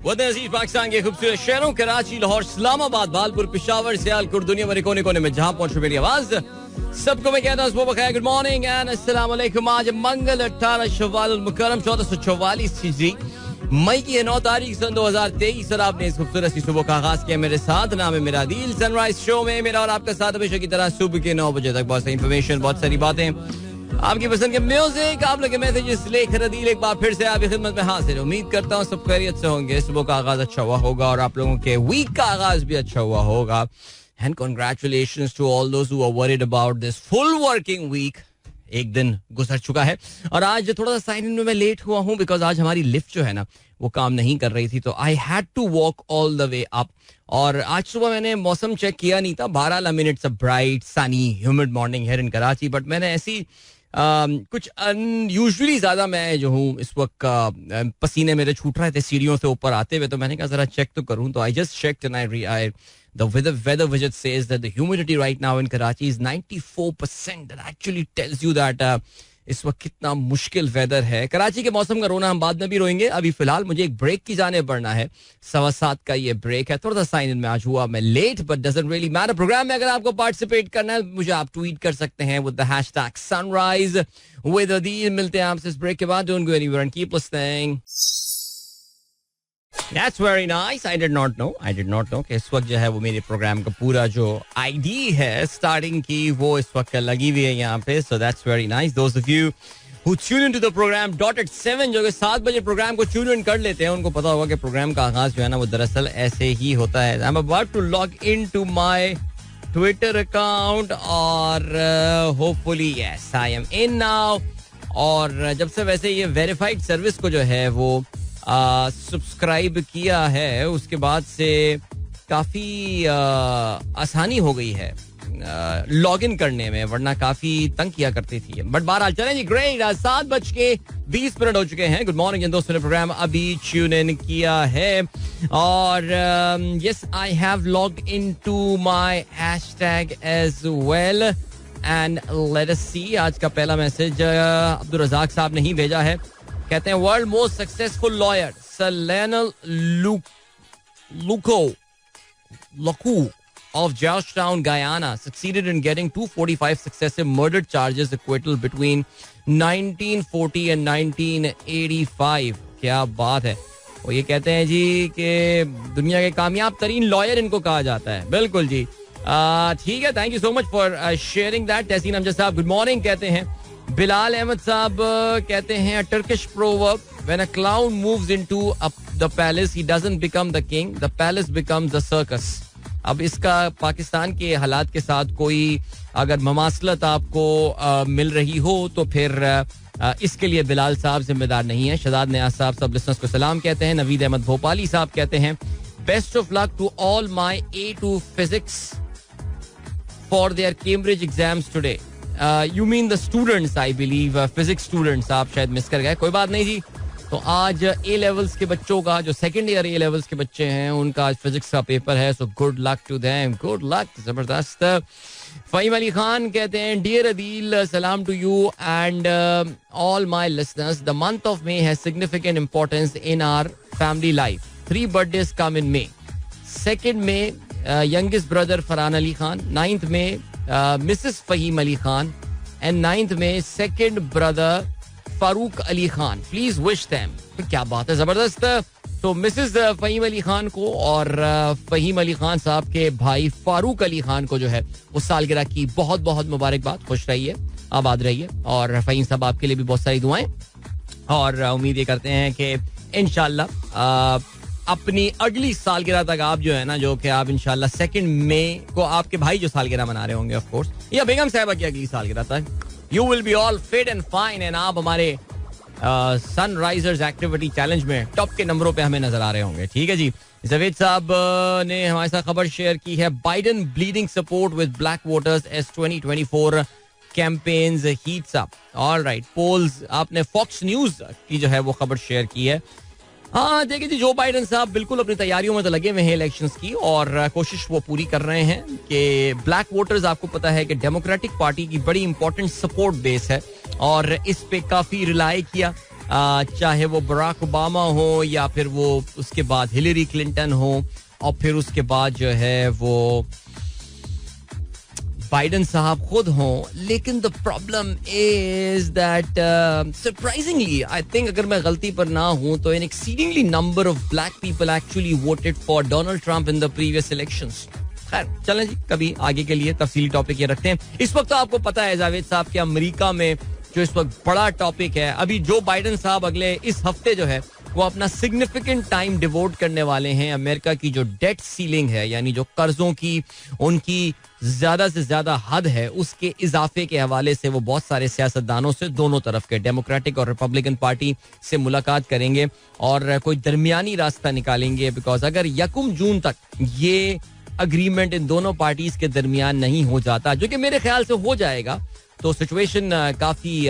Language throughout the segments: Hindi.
अजीज पाकिस्तान के खूबसूरत शहरों कराची, लाहौर, इस्लामाबाद, भालपुर, पिशावर, सियालकोट, दुनिया भर कोने कोने में जहां पहुंचे मेरी आवाज सबको मैं कहता हूँ सुबह बखैर, गुड मॉर्निंग एंड अस्सलाम वालेकुम। आज मंगल 18 शव्वाल मुकर्रम 1444 हिजरी, मई की 9 तारीख सन 2023 और आपने इस खूबसूरत सी सुबह का आगाज किया मेरे साथ। नाम है मेरा दिल। सनराइज शो में मेरा और आपका साथ हमेशा की तरह सुबह के 9 बजे तक बहुत सारी इंफॉर्मेशन, बहुत सारी बातें, आपकी पसंद के म्यूजिक, आप लोग के मैसेजेस लेकर अदील एक बार फिर से आपकी खिदमत में हाजिर। उम्मीद करता हूँ सब खैरियत से होंगे, सुबह का आगाज अच्छा हुआ होगा और आप लोगों के वीक का आगाज भी अच्छा हुआ होगा। And congratulations to all those who are worried about this full working week. एक दिन गुजर चुका है और आज थोड़ा सा साइन इन में मैं लेट हुआ हूँ बिकॉज आज हमारी लिफ्ट जो है ना वो काम नहीं कर रही थी, तो I had to walk all the way up. और आज सुबह मैंने मौसम चेक किया नहीं था, 12 minutes of bright sunny humid morning here in Karachi, but मैंने ऐसी कुछ अनयूजुअली ज्यादा मैं जो हूँ इस वक्त पसीने मेरे छूट रहे थे सीढ़ियों से ऊपर आते हुए, तो मैंने कहा जरा चेक तो करूँ। तो I just checked and I the weather widget says that the humidity right now in Karachi is 94%. That actually tells you that इस वक्त कितना मुश्किल वेदर है। कराची के मौसम का रोना हम बाद में भी रोएंगे। अभी फिलहाल मुझे एक ब्रेक की जाने पड़ना है, 7:15 का ये ब्रेक है। थोड़ा सा साइन इन में आज हुआ मैं late, but doesn't really matter. Programme में अगर आपको पार्टिसिपेट करना है मुझे आप ट्वीट कर सकते हैं with the hashtag sunrise with Adeel. मिलते हैं आपसे इस ब्रेक के बाद। Don't go anywhere and keep listening. That's very nice. I did not know कि इस वक्त जो है वो मेरे प्रोग्राम का पूरा जो आईडी है स्टार्टिंग की वो इस वक्त लगी हुई है यहाँ पे। So that's very nice. Those of you who tune into the program dot at 7 जो कि 7 बजे प्रोग्राम को ट्यून इन कर लेते हैं, उनको पता होगा कि प्रोग्राम का आगाज जो है ना वो दरअसल ऐसे ही होता है। I'm about to log into my Twitter account और hopefully yes I am in now। और जब से वैसे ये वेरीफाइड सर्विस को जो है वो सब्सक्राइब किया है उसके बाद से काफ़ी आसानी हो गई है लॉग इन करने में, वरना काफ़ी तंग किया करती थी। बट बहरहाल चलें जी, ग्रेट। 7:20 हो चुके हैं। गुड मॉर्निंग दोस्तों ने प्रोग्राम अभी ट्यून इन किया है और yes I have logged into my hashtag as well and let us see. आज का पहला मैसेज अब्दुल रज़ाक साहब ने ही भेजा है। कहते हैं world most successful lawyer sir Lionel Luckhoo of Georgetown, Guyana, succeeded in getting 245 successive murder charges acquittal between 1940 and 1985. क्या बात है। वो ये कहते हैं जी कि दुनिया के कामयाब तरीन लॉयर इनको कहा जाता है। बिल्कुल जी, ठीक है। Thank you so much for sharing that. Tahseen Amjad साहब गुड मॉर्निंग कहते हैं। बिलाल अहमद साहब कहते हैं Turkish proverb when a clown moves into the palace he doesn't become the king, the palace becomes the circus. अब इसका पाकिस्तान के हालात के साथ कोई अगर ममासलत आपको मिल रही हो तो फिर इसके लिए बिलाल साहब जिम्मेदार नहीं है। शदाद नियाज साहब सब लिसनर्स को सलाम कहते हैं। नवीद अहमद भोपाली साहब कहते हैं best of luck to all my A2 physics for their Cambridge exams today. You mean the students, I believe physics students, आप शायद मिस कर गए। कोई बात नहीं जी। तो आज ए लेवल्स के बच्चों का, जो सेकेंड ईयर ए लेवल्स के बच्चे हैं, उनका आज फिजिक्स का पेपर है। So good luck to them, good luck. जबरदस्त। फ़हीम अली खान कहते हैं डियर अदील सलाम to you and all my listeners. The month of May has significant importance in our family life. 3 birthdays come in May. 2nd May youngest brother Farhan Ali Khan, 9th May Mrs Faheem Ali Khan and 9th May second brother Farooq Ali Khan. Please wish them. क्या बात है, जबरदस्त। तो मिसेस फ़हीम अली खान को और फ़हीम अली खान साहब के भाई फारूक अली खान को जो है उस सालगिरह की बहुत बहुत मुबारकबाद। खुश रहिए, आबाद रहिए और फ़हीम साहब आपके लिए भी बहुत सारी दुआएं। और उम्मीद ये करते हैं कि इंशाल्लाह अपनी अगली सालगिरह तक आप जो है ना, जो कि आप इंशाल्लाह 2 मई को आपके भाई जो सालगिरह मना रहे होंगे ऑफ कोर्स, या बेगम साहिबा की अगली सालगिरह तक, you will be all fit and fine and आप हमारे सनराइजर्स एक्टिविटी चैलेंज में टॉप के नंबरों पे हमें नजर आ रहे होंगे। ठीक है जी। जवेद साहब ने हमारे साथ खबर शेयर की है Biden bleeding support with black voters as 2024 campaigns heats up. Alright, polls आपने फॉक्स न्यूज की जो है वो खबर शेयर की है। हाँ देखिए जी, जो बाइडन साहब बिल्कुल अपनी तैयारियों में तो लगे हुए हैं इलेक्शंस की और कोशिश वो पूरी कर रहे हैं कि ब्लैक वोटर्स, आपको पता है कि डेमोक्रेटिक पार्टी की बड़ी इंपॉर्टेंट सपोर्ट बेस है और इस पे काफी रिलाई किया चाहे वो बराक ओबामा हो या फिर वो उसके बाद हिलरी क्लिंटन हो और फिर उसके बाद जो है वो बाइडन साहब खुद हों. लेकिन the problem is that surprisingly I think अगर मैं गलती पर ना हूं तो an exceedingly number of black people actually voted for Donald Trump in the previous elections. खैर चलें जी, कभी आगे के लिए तफसीली टॉपिक ये रखते हैं. इस वक्त तो आपको पता है जावेद साहब कि अमेरिका में जो इस वक्त बड़ा टॉपिक है, अभी जो बाइडन साहब अगले इस हफ्ते जो है वो अपना सिग्निफिकेंट टाइम डिवोट करने वाले हैं अमेरिका की जो डेट सीलिंग है, यानी जो कर्जों की उनकी ज्यादा से ज्यादा हद है उसके इजाफे के हवाले से वो बहुत सारे सियासतदानों से दोनों तरफ के डेमोक्रेटिक और रिपब्लिकन पार्टी से मुलाकात करेंगे और कोई दरमियानी रास्ता निकालेंगे. बिकॉज अगर 1 जून तक ये अग्रीमेंट इन दोनों पार्टीज के दरमियान नहीं हो जाता, जो कि मेरे ख्याल से हो जाएगा, तो सिचुएशन काफी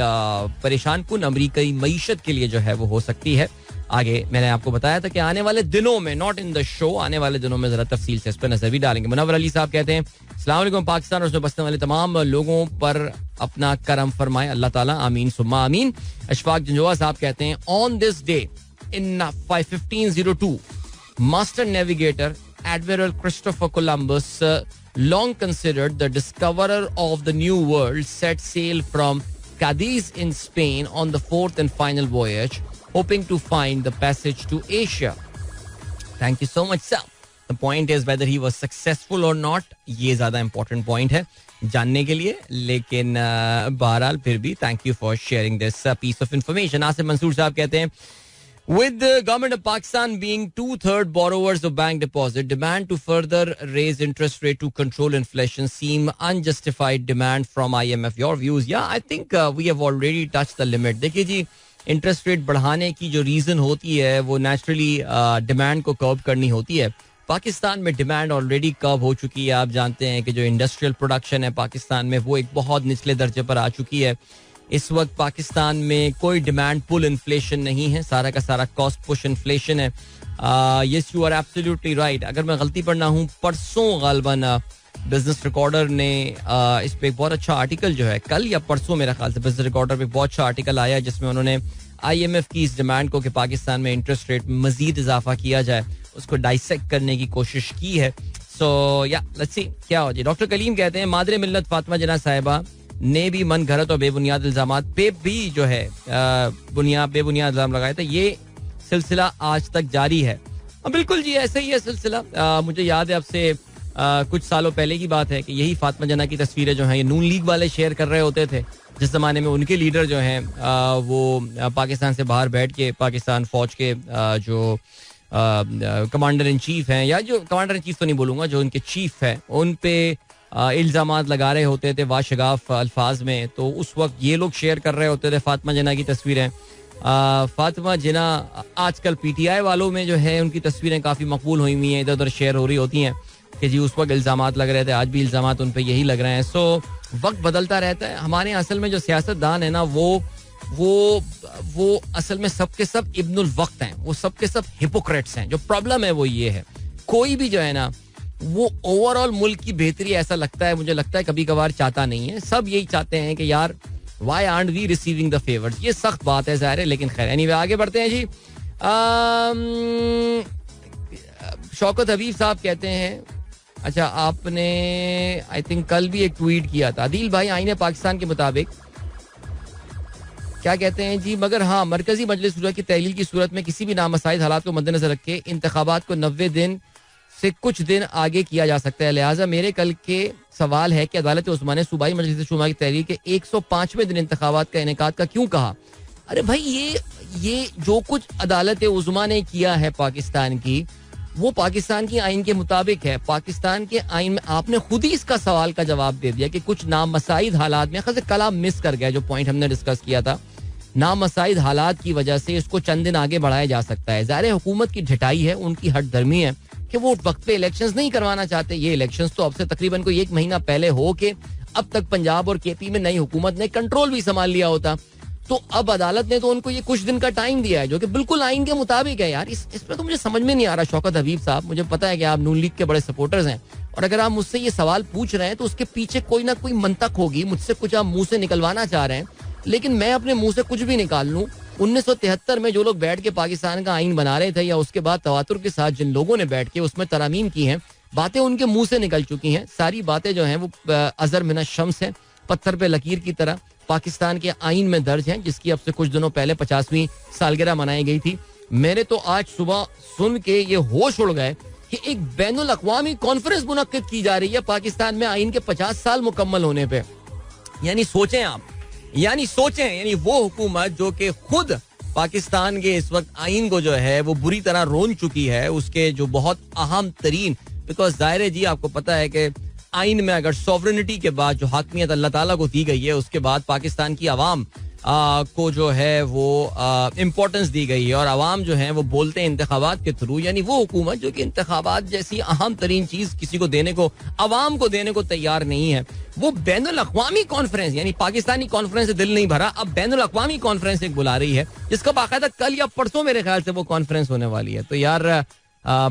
परेशान कुन अमरीकी मईशत के लिए जो है वो हो सकती है. आगे मैंने आपको बताया था कि आने वाले दिनों में, नॉट इन द शो, आने वाले दिनों में जरा तफसील से इस पर नजर भी डालेंगे. मुनव्वर अली साहब कहते हैं अस्सलाम वालेकुम, पाकिस्तान और उसमें बसने वाले तमाम लोगों पर अपना करम फरमाए अल्लाह ताला, आमीन सुम्मा आमीन. अशफाक जंजोआ साहब कहते हैं on this day in 1502 master navigator admiral Christopher Columbus, long considered the discoverer of the new world, set sail from Cadiz in Spain on the fourth and final voyage, hoping to find the passage to Asia. Thank you so much, sir. The point is whether he was successful or not. ये ज़्यादा important point है जानने के लिए, लेकिन बहरहाल फिर भी thank you for sharing this piece of information. Asif Mansoor साहब कहते हैं with the government of Pakistan being 2/3 borrowers of bank deposit, demand to further raise interest rate to control inflation seem unjustified demand from IMF. Your views? Yeah, I think we have already touched the limit. देखिए जी, इंटरेस्ट रेट बढ़ाने की जो रीजन होती है वो नेचुरली डिमांड को कर्व करनी होती है. पाकिस्तान में डिमांड ऑलरेडी कर्व हो चुकी है. आप जानते हैं कि जो इंडस्ट्रियल प्रोडक्शन है पाकिस्तान में वो एक बहुत निचले दर्जे पर आ चुकी है. इस वक्त पाकिस्तान में कोई डिमांड पुल इन्फ्लेशन नहीं है, सारा का सारा कॉस्ट पुश इन्फ्लेशन है. Yes, you are absolutely right. अगर मैं गलती पर ना हूँ, परसों गालबन बिजनेस रिकॉर्डर ने इस पे एक बहुत अच्छा आर्टिकल जो है, कल या परसों मेरे ख्याल से बिजनेस रिकॉर्डर पे बहुत अच्छा आर्टिकल आया जिसमें उन्होंने IMF की इस डिमांड को कि पाकिस्तान में इंटरेस्ट रेट में मजीद इजाफा किया जाए उसको डाइसेक्ट करने की कोशिश की है. सो या लेट्स सी क्या हो जाए. डॉक्टर कलीम कहते हैं मादरे मिल्लत फातिमा जना साहिबा ने भी मन घरत और बेबुनियाद इल्जामात पे भी जो है बेबुनियाद इल्जाम लगाए थे. ये सिलसिला आज तक जारी है. बिल्कुल जी, ऐसे ही है सिलसिला. मुझे याद है आपसे कुछ सालों पहले की बात है कि यही फातिमा जना की तस्वीरें जो हैं ये नून लीग वाले शेयर कर रहे होते थे, जिस जमाने में उनके लीडर जो हैं वो पाकिस्तान से बाहर बैठ के पाकिस्तान फौज के जो कमांडर इन चीफ हैं, या जो कमांडर इन चीफ तो नहीं बोलूँगा, जो उनके चीफ हैं, उन पे इल्जामात लगा रहे होते थे वाशगाफ अल्फाज में. तो उस वक्त ये लोग शेयर कर रहे होते थे फातिमा जना की तस्वीरें. फातिमा जना आजकल PTI वालों में जो है उनकी तस्वीरें काफ़ी मकबूल हुई हुई हैं, इधर उधर शेयर हो रही होती हैं कि जी उस वक्त इल्जामात लग रहे थे, आज भी इल्जामात उन पे यही लग रहे हैं. सो वक्त बदलता रहता है. हमारे असल में जो सियासतदान है ना वो असल में सबके सब इब्नुल वक्त हैं, वो सबके सब हिपोक्रेट्स हैं. जो प्रॉब्लम है वो ये है, कोई भी जो है ना वो ओवरऑल मुल्क की बेहतरी ऐसा लगता है, मुझे लगता है कभी कभार चाहता नहीं है. सब यही चाहते हैं कि यार why aren't we receiving the favours. ये सख्त बात है ज़ाहिर है, लेकिन खैर एनीवे आगे बढ़ते हैं जी. शौकत हबीब साहब कहते हैं, अच्छा आपने आई थिंक कल भी एक ट्वीट किया था. आदिल भाई, आईने पाकिस्तान के मुताबिक क्या कहते हैं जी, मगर हाँ मरकजी मजलिस शुरा की तहलील की सूरत में किसी भी नामसाइद हालात को मद्देनजर रखे इंतखाबात को 90 दिन से कुछ दिन आगे किया जा सकता है. लिहाजा मेरे कल के सवाल है कि अदालत उस्मा ने सूबाई मजलिस शुरा की तहरीर के 105वें दिन इंतखाबात का इनेकाद का क्यों कहा. अरे भाई ये जो कुछ अदालत उस्मा ने किया है पाकिस्तान की, वो पाकिस्तान की आइन के मुताबिक है. पाकिस्तान के आइन में आपने खुद ही इसका सवाल का जवाब दे दिया कि कुछ नामसाइद हालात में, खास कल आप मिस कर गया जो पॉइंट हमने डिस्कस किया था, नामसाइद हालात की वजह से इसको चंद दिन आगे बढ़ाया जा सकता है. ज़ाहिर हुकूमत की ढिठाई है, उनकी हट धर्मी है कि वो वक्त पे इलेक्शंस नहीं करवाना चाहते. ये इलेक्शंस तो अब से तकरीबन कोई 1 महीना पहले हो के अब तक पंजाब और KP में नई हुकूमत ने कंट्रोल भी संभाल लिया होता. तो अब अदालत ने तो उनको ये कुछ दिन का टाइम दिया है जो कि बिल्कुल आइन के मुताबिक है. यार इसमें तो मुझे समझ में नहीं आ रहा. शौकत हबीब साहब, मुझे पता है कि आप नून लीग के बड़े सपोर्टर्स हैं और अगर आप मुझसे ये सवाल पूछ रहे हैं तो उसके पीछे कोई ना कोई मंतक होगी. मुझसे कुछ आप मुंह से निकलवाना चाह रहे हैं, लेकिन मैं अपने मुंह से कुछ भी निकाल लूं 1973 में जो लोग बैठ के पाकिस्तान का आइन बना रहे थे या उसके बाद तवातुर के साथ जिन लोगों ने बैठ के उसमें तरामीम की हैं, बातें उनके मुंह से निकल चुकी हैं. सारी बातें जो हैं वो अजर मिना शम्स हैं, पत्थर पे लकीर की तरह पाकिस्तान के आइन में दर्ज हैं, जिसकी अब से कुछ दिनों पहले 50वीं सालगिरह मनाई गई थी. मेरे तो आज सुबह सुन के ये होश उड़ गए कि एक बैनुल अक़वामी कॉन्फ्रेंस मुनक्किद की जा रही है पाकिस्तान में आइन के 50 साल मुकम्मल होने पे. यानी सोचें आप, यानी वो हुकूमत जो कि खुद पाकिस्तान के इस वक्त आइन को जो है वो बुरी तरह रोन चुकी है, उसके जो बहुत अहम तरीन, बिकॉज जाहिर है जी आपको पता है कि आइन में अगर सॉवरेनिटी के बाद जो हाकमियत अल्लाह ताला को दी गई है, उसके बाद पाकिस्तान की आवाम को जो है वो इम्पोर्टेंस दी गई है और आवाम जो है वो बोलते हैं इंतखाबात के थ्रू. यानी वो हुकूमत जो कि इंतखाबात जैसी अहम तरीन चीज किसी को देने को, आवाम को देने को तैयार नहीं है, वो बैनुल अक़वामी कॉन्फ्रेंस, यानी पाकिस्तानी कॉन्फ्रेंस से दिल नहीं भरा, अब बैनुल अक़वामी कॉन्फ्रेंस एक बुला रही है, जिसका बाकायदा कल या परसों मेरे ख्याल से वो कॉन्फ्रेंस होने वाली है. तो यार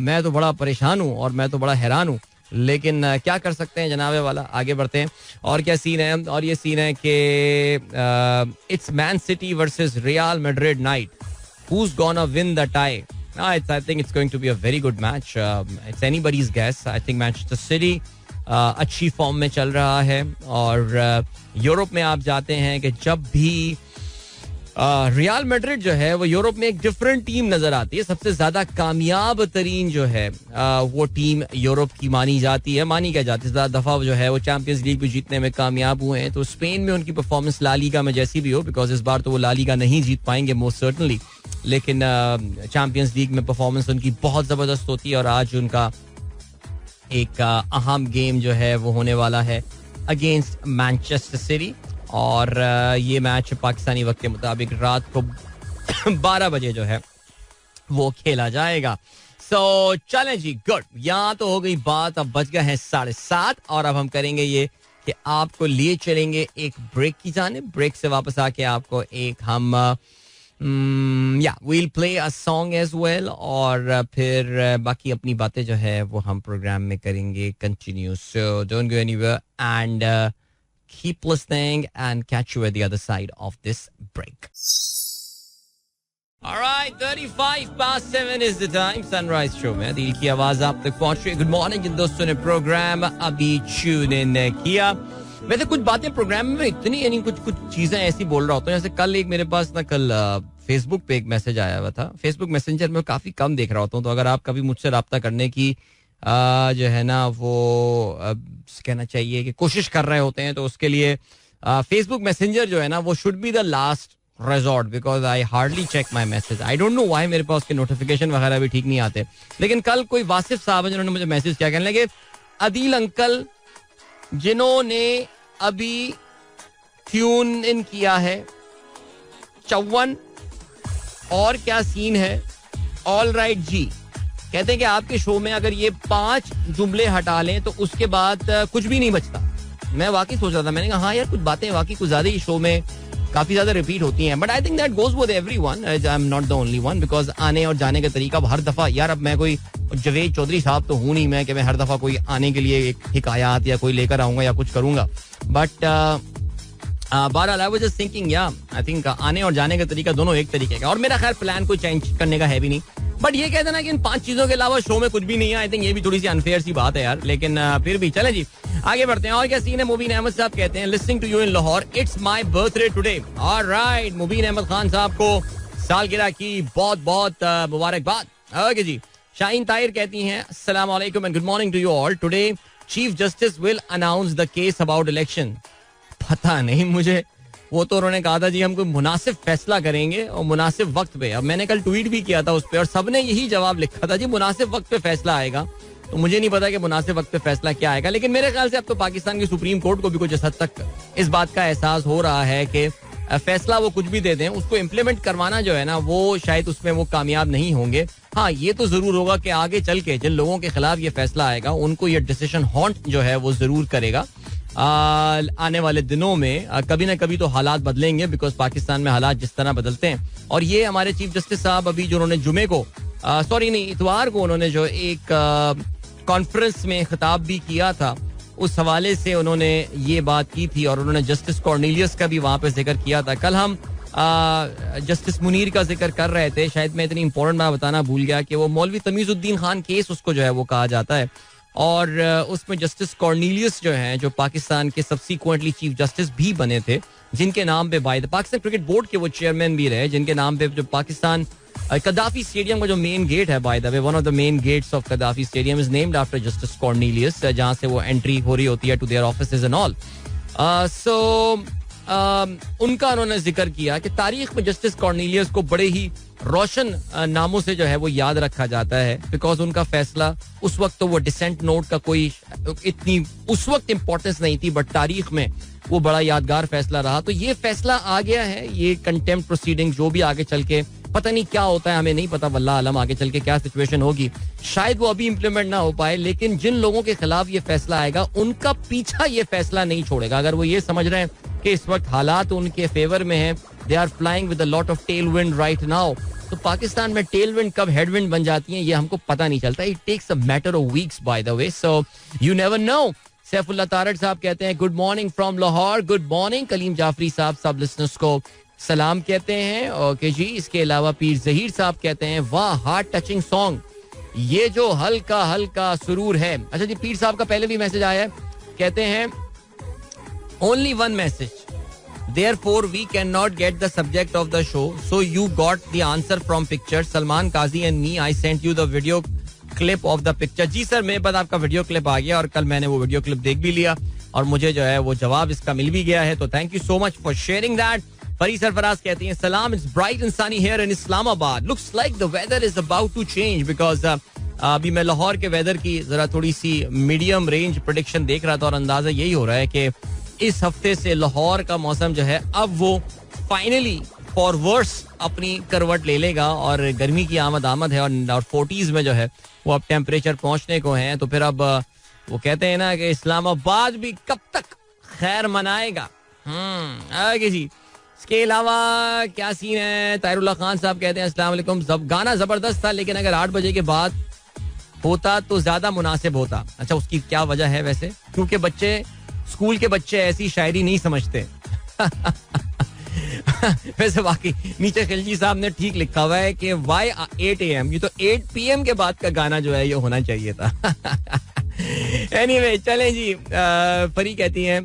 मैं तो बड़ा परेशान हूँ और मैं तो बड़ा हैरान हूँ, लेकिन क्या कर सकते हैं जनाबे वाला. आगे बढ़ते हैं. और क्या सीन है, और ये सीन है कि it's Man City versus Real Madrid night, who's gonna win the tie. I think it's going to be a very good match. It's anybody's guess. I think Manchester City अच्छी फॉर्म में चल रहा है और यूरोप में आप जाते हैं कि जब भी रियल मैड्रिड जो है वो यूरोप में एक डिफरेंट टीम नजर आती है. सबसे ज्यादा कामयाब तरीन जो है वो टीम यूरोप की मानी जाती है. मानी क्या जाती है, ज्यादा दफा जो है वो चैंपियंस लीग भी जीतने में कामयाब हुए हैं. तो स्पेन में उनकी परफॉर्मेंस ला लीगा में जैसी भी हो, बिकॉज इस बार तो वो ला लीगा नहीं जीत पाएंगे मोस्ट सर्टनली, लेकिन चैंपियंस लीग में परफॉर्मेंस उनकी बहुत जबरदस्त होती है. और आज उनका एक अहम गेम जो है वो होने वाला है अगेंस्ट मैनचेस्टर सिटी और ये मैच पाकिस्तानी वक्त के मुताबिक रात को 12 बजे जो है वो खेला जाएगा. सो चलें जी, गुड. यहाँ तो हो गई बात. अब बज गए हैं 7:30 और अब हम करेंगे ये कि आपको लिए चलेंगे एक ब्रेक की जानिब. ब्रेक से वापस आके आपको एक हम we'll play a song as well और फिर बाकी अपनी बातें जो है वो हम प्रोग्राम में करेंगे continue. So don't go anywhere and keep listening and catch you at the other side of this break. All right, 7:35 is the time. Sunrise Show में दिल की आवाज आप तक पहुंच रही है. गुड मॉर्निंग जिन दोस्तों ने प्रोग्राम अभी ट्यून इन किया. वैसे कुछ बातें प्रोग्राम में इतनी, यानी कुछ चीजें ऐसी बोल रहा होता हूँ. जैसे कल एक मेरे पास ना कल फेसबुक पे एक मैसेज आया हुआ था. फेसबुक मैसेंजर में काफी कम देख रहा होता हूँ, तो अगर आप कभी मुझसे रब्ता करने की जो है ना वो कहना चाहिए कि कोशिश कर रहे होते हैं, तो उसके लिए फेसबुक मैसेंजर जो है ना वो should be the last resort, because I hardly check my message. I don't know why मेरे पास उसके नोटिफिकेशन वगैरह भी ठीक नहीं आते. लेकिन कल कोई वासिफ साहब है जिन्होंने मुझे मैसेज किया, कहने लगे अदील अंकल जिन्होंने अभी ट्यून इन किया है 54 और क्या सीन है. ऑल राइट जी, कहते हैं कि आपके शो में अगर ये 5 जुमले हटा लें तो उसके बाद कुछ भी नहीं बचता. मैं वाकई सोच रहा था, मैंने कहा हाँ यार कुछ बातें वाकई कुछ ज्यादा ही शो में काफी ज्यादा रिपीट होती हैं. But I think that goes with everyone, I am not the only one, because आने और जाने का तरीका हर दफा, यार अब मैं कोई जवेद चौधरी साहब तो हूं नहीं मैं कि मैं हर दफा कोई आने के लिए एक हिकायात या कोई लेकर आऊंगा या कुछ करूंगा. बट बहरहाल आई वाज जस्ट थिंकिंग, या आई थिंक आने और जाने का तरीका दोनों एक तरीके का, और मेरा खैर प्लान कोई चेंज करने का है भी नहीं. बट ये कहते ना कि इन 5 चीजों के अलावा शो में कुछ भी नहीं है, आई थिंक ये भी थोड़ी सी अनफेयर सी बात है यार. लेकिन फिर भी चले जी आगे बढ़ते हैं. और क्या सीन है, मुबीन अहमद साहब कहते हैं listening to you in Lahore, it's my birthday today. Alright, Mubeen Ahmed Khan साहब को सालगिरह की बहुत बहुत मुबारकबाद. ओके जी. शाहीन ताहिर कहती हैं अस्सलाम वालेकुम and good morning to you all. Today chief justice will announce the case about election. पता नहीं मुझे, वो तो उन्होंने कहा था जी हम कोई मुनासिब फैसला करेंगे और मुनासिब वक्त पे. अब मैंने कल ट्वीट भी किया था उस पर और सबने यही जवाब लिखा था जी मुनासिब वक्त पे फैसला आएगा. तो मुझे नहीं पता कि मुनासिब वक्त पे फैसला क्या आएगा, लेकिन मेरे ख्याल से अब तो पाकिस्तान की सुप्रीम कोर्ट को भी कुछ हद तक इस बात का एहसास हो रहा है कि फैसला वो कुछ भी दे दें, उसको इम्प्लीमेंट करवाना जो है ना वो शायद उसमें वो कामयाब नहीं होंगे. हाँ ये तो जरूर होगा कि आगे चल के जिन लोगों के खिलाफ ये फैसला आएगा उनको ये डिसीजन हॉन्ट जो है वो जरूर करेगा. आने वाले दिनों में कभी ना कभी तो हालात बदलेंगे, बिकॉज पाकिस्तान में हालात जिस तरह बदलते हैं. और ये हमारे चीफ जस्टिस साहब अभी जो उन्होंने जुमे को इतवार को उन्होंने जो एक कॉन्फ्रेंस में खिताब भी किया था, उस हवाले से उन्होंने ये बात की थी और उन्होंने जस्टिस कॉर्नेलियस का भी वहां पे जिक्र किया था. कल हम जस्टिस मुनीर का जिक्र कर रहे थे, शायद मैं इतनी इंपॉर्टेंट बात बताना भूल गया कि वो मौलवी तमीजुद्दीन खान केस उसको जो है वो कहा जाता है, और उसमें जस्टिस कॉर्नेलियस जो हैं, जो पाकिस्तान के सबसीक्वेंटली चीफ जस्टिस भी बने थे, जिनके नाम पे by the Pakistan cricket board के वो चेयरमैन भी रहे, जिनके नाम पे जो पाकिस्तान कदाफी स्टेडियम का जो मेन गेट है, by the way one of the main gates of Gaddafi stadium is named after justice Cornelius, जहां से वो एंट्री हो रही होती है to their offices and all. So उनका उन्होंने जिक्र किया कि तारीख में जस्टिस कॉर्नेलियस को बड़े ही रोशन नामों से जो है वो याद रखा जाता है, बिकॉज उनका फैसला उस वक्त, तो वो डिसेंट नोट का कोई इतनी उस वक्त इंपॉर्टेंस नहीं थी, बट तारीख में वो बड़ा यादगार फैसला रहा. तो ये फैसला आ गया है, ये कंटेम्प्ट प्रोसीडिंग जो भी आगे चल के पता नहीं क्या होता है, हमें नहीं पता, वल्लाह आलम आगे चल के क्या सिचुएशन होगी, शायद वो अभी इंप्लीमेंट ना हो पाए, लेकिन जिन लोगों के खिलाफ ये फैसला आएगा उनका पीछा ये फैसला नहीं छोड़ेगा. अगर वो ये समझ रहे हैं कि इस वक्त हालात उनके फेवर में हैं, they are flying with a lot of tail wind right now, तो पाकिस्तान में टेल विंड कब हेड विंड बन जाती है ये हमको पता नहीं चलता. It takes a matter of weeks by the way, so you never know. Saifullah Tarar sahab कहते हैं good morning from Lahore. Good morning. Kaleem Jafri sahab सब लिसनर्स को सलाम कहते हैं. ओके जी. इसके अलावा पीर जहीर साहब कहते हैं वाह हार्ट टचिंग सॉन्ग, ये जो हल्का हल्का सुरूर है. अच्छा जी, पीर साहब का पहले भी मैसेज आया है, कहते हैं only one message, therefore we cannot get the subject of the show, so you got the answer from picture. Salman Qazi and me, I sent you the video clip of the picture. जी सर, मेरे पास आपका वीडियो क्लिप आ गया और कल मैंने वो वीडियो क्लिप देख भी लिया और मुझे जो है वो जवाब इसका मिल भी गया है, तो thank you so much for sharing that. Fari Sarfaraz कहती हैं सलाम, it's bright and sunny here in Islamabad, looks like the weather is about to change, because अभी मैं लाहौर के वेदर की जरा थोड़ी सी मीडियम रेंज प्रेडिक्शन देख रहा था और अंदाजा यही हो रहा है कि इस हफ्ते से लाहौर का मौसम जो है अब वो फाइनली फॉर वर्स अपनी करवट ले लेगा और गर्मी की आमद है और 40s में जो है वो अब टेम्परेचर पहुंचने को है. तो फिर अब वो कहते हैं ना कि इस्लामाबाद भी कब तक खैर मनाएगा. आगे जी. इसके अलावा क्या सीन है, ताहिरुल्लाह खान साहब कहते हैं अस्सलाम वालेकुम, गाना जबरदस्त था लेकिन अगर 8 बजे के बाद होता तो ज्यादा मुनासिब होता. अच्छा, उसकी क्या वजह है वैसे? क्योंकि बच्चे, स्कूल के बच्चे ऐसी शायरी नहीं समझते. वैसे वाकई नीचे खिलजी साहब ने ठीक लिखा हुआ है कि वाई 8 AM, ये तो 8 PM के बाद का गाना जो है ये होना चाहिए था. एनीवे चलें जी. फरी कहती हैं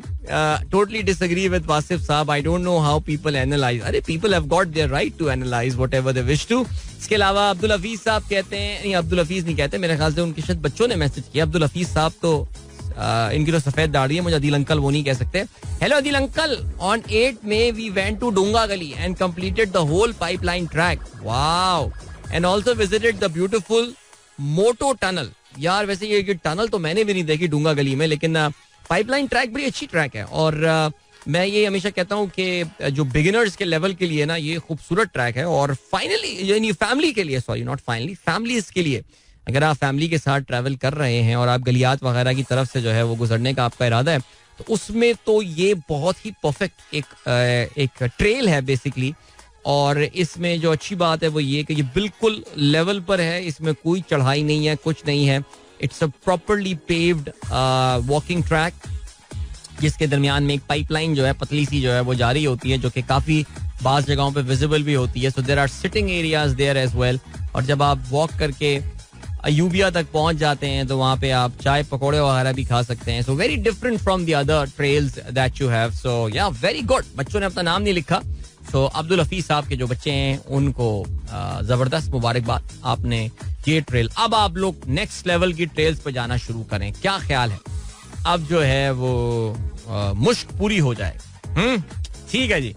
टोटली डिसएग्री विद वासिफ साहब, I don't know how people analyse. अरे people have got their right to analyse whatever they wish to. इसके अलावा अब्दुल हफीज साहब कहते हैं, नहीं अब्दुल हफीज नहीं कहते, मेरे ख्याल से उनके शायद बच्चों ने मैसेज किया. अब्दुल हफीज साहब तो इनकी तो सफेद दाढ़ी है, मुझे अदील अंकल वो नहीं कह सकते. Hello Adeel uncle, on 8 May we went to Donga Gali and completed the whole pipeline track. Wow. And also visited the beautiful Moto tunnel. यार वैसे ये टनल तो मैंने भी नहीं देखी डोंगा गली में, लेकिन पाइपलाइन ट्रैक बड़ी अच्छी ट्रैक है और मैं ये हमेशा कहता हूँ कि जो बिगिनर्स के लेवल के लिए ना ये खूबसूरत ट्रैक है. और फाइनली यानी फैमिली के लिए, सॉरी नॉट फाइनली, फैमिलीज के लिए, अगर आप फैमिली के साथ ट्रैवल कर रहे हैं और आप गलियात वगैरह की तरफ से जो है वो गुजरने का आपका इरादा है, तो उसमें तो ये बहुत ही परफेक्ट एक ट्रेल है बेसिकली. और इसमें जो अच्छी बात है वो ये कि ये बिल्कुल लेवल पर है, इसमें कोई चढ़ाई नहीं है, कुछ नहीं है. It's a properly paved walking track जिसके दरमियान में एक पाइपलाइन जो है पतली सी जो है वो जारी होती है, जो कि काफी बाज़ जगहों पे विजिबल भी होती है. So there are sitting areas there as well. और जब आप वॉक करके अयूबिया तक पहुंच जाते हैं तो वहां पे आप चाय पकौड़े वगैरह भी खा सकते हैं. So very different from the other trails that you have. So yeah very good. बच्चों ने अपना नाम नहीं लिखा. सो अब्दुल हफीज साहब के जो बच्चे हैं उनको जबरदस्त मुबारकबाद, आपने ये ट्रेल. अब आप लोग नेक्स्ट लेवल की ट्रेल्स पे जाना शुरू करें. क्या ख्याल है? अब जो है वो मुश्क पूरी हो जाए. ठीक है जी.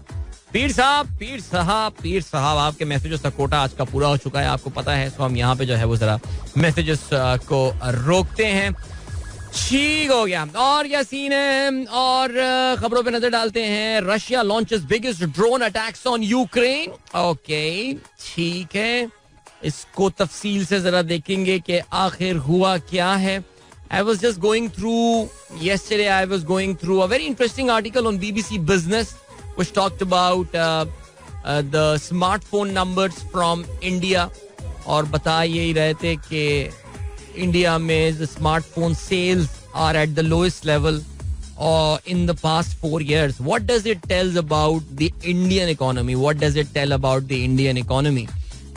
पीर साहब आपके मैसेजेस का कोटा आज का पूरा हो चुका है, आपको पता है. तो हम यहाँ पे जो है वो जरा मैसेजेस को रोकते हैं. ठीक हो गया. और क्या सीन है और खबरों पे नजर डालते हैं. Russia launches biggest drone attacks on Ukraine. Okay ठीक है, इसको तफसील से जरा देखेंगे कि आखिर हुआ क्या है. I was just going through yesterday. I was going through a very interesting article on BBC Business, which talked about the smartphone numbers from India. और बता यही रहे थे कि इंडिया में smartphone sales are at the lowest level in the past 4 years. What does it tell about the Indian economy? What does it tell about the Indian economy?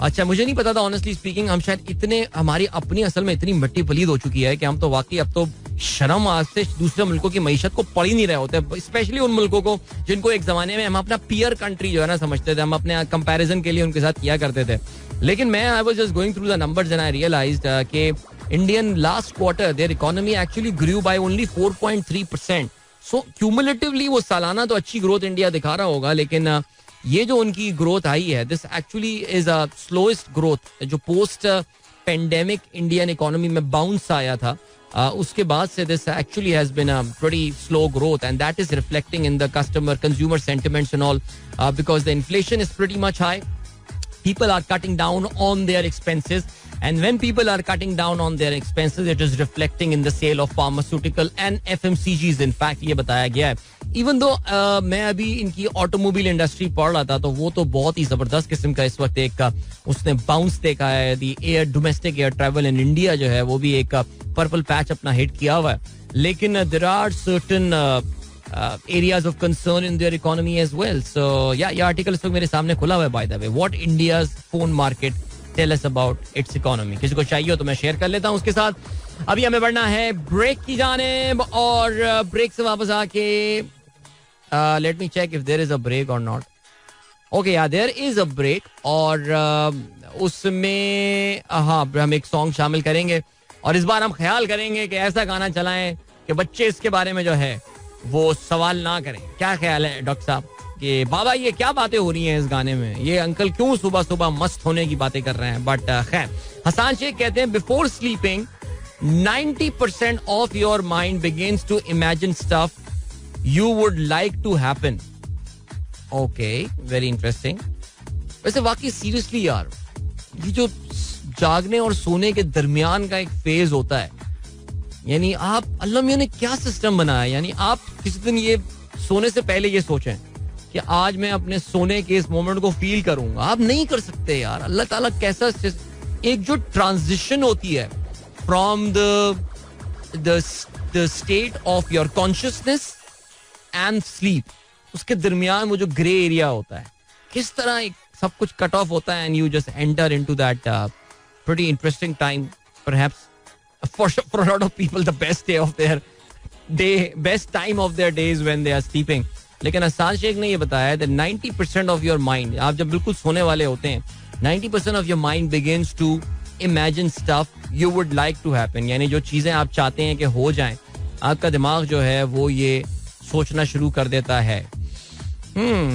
अच्छा, मुझे नहीं पता था ऑनेस्टली स्पीकिंग. हम शायद इतने, हमारी अपनी असल में इतनी मिट्टी पलीद हो चुकी है कि हम तो वाकई अब तो शर्म आज से दूसरे मुल्कों की मईशत को पढ़ ही नहीं रहे होते, स्पेशली उन मुल्कों को जिनको एक जमाने में हम अपना पीयर कंट्री जो है ना समझते थे, हम अपने कंपैरिजन के लिए उनके साथ किया करते थे. लेकिन मैं I was just going through the numbers and I realised कि Indian last quarter their economy actually grew by only 4.3%. So cumulatively वो सालाना तो अच्छी ग्रोथ इंडिया दिखा रहा होगा, लेकिन ये जो उनकी ग्रोथ आई है, this actually is a slowest growth जो पोस्ट पेंडेमिक इंडियन इकोनॉमी में बाउंस आया था. उसके बाद से this actually has been a pretty slow growth and that is reflecting in the customer consumer sentiments and all, because the inflation is pretty much high. People are cutting down on their expenses, and when people are cutting down on their expenses, it is reflecting in the sale of pharmaceutical and FMCGs. In fact, ये बताया गया है. Even though मैं अभी इनकी ऑटोमोबाइल इंडस्ट्री पढ़ रहा था, तो वो तो बहुत ही जबरदस्त किस्म का इस वक्त एक उसने बाउंस देखा है. दी air domestic air travel in India जो है वो भी एक पर्पल पैच अपना हिट किया हुआ है. लेकिन there are certain areas of concern in their economy as well. So yeah, ये आर्टिकल इस वक्त मेरे सामने खुला हुआ है. By the way, what India's phone market tell us about its economy? किसी को चाहिए हो तो मैं शेयर कर लेता हूँ उसके साथ. अभी हमें बढ़ना है ब्रेक की जानिब, और ब्रेक से वापस आके let me check if there is a break or not. Okay, yeah, there is a break. और उसमें हाँ, हम एक सॉन्ग शामिल करेंगे और इस बार हम ख्याल करेंगे कि ऐसा गाना चलाएं कि बच्चे इसके बारे में जो है वो सवाल ना करें. क्या ख्याल है डॉक्टर साहब कि बाबा ये क्या बातें हो रही हैं इस गाने में, ये अंकल क्यों सुबह सुबह मस्त होने की बातें कर रहे हैं. बट खैर, हसान शेख कहते हैं before sleeping 90% of your mind begins to imagine stuff you would like to happen. Okay, very interesting. वैसे वाकई सीरियसली यार, ये जो जागने और सोने के दरमियान का एक फेज होता है, यानी आप अल्लाह मियां ने क्या सिस्टम बनाया. यानी आप किसी दिन ये सोने से पहले ये सोचें कि आज मैं अपने सोने के इस मोमेंट को फील करूंगा, आप नहीं कर सकते यार. अल्लाह ताला कैसा एक जो ट्रांजिशन होती है from the state of your consciousness and sleep, उसके दरमियान वो जो ग्रे एरिया होता है, किस तरह एक सब कुछ कट ऑफ होता है and you just enter into that pretty interesting time. Perhaps for a lot of people the best day of their day, best time of their day is when they are sleeping. लेकिन हसान शेख ने ये बताया that 90% of your mind, आप जब बिल्कुल सोने वाले होते हैं, 90% of your mind begins to imagine stuff you would like to happen. यानी जो चीजें आप चाहते हैं कि हो जाएं, आपका दिमाग जो है वो ये सोचना शुरू कर देता है.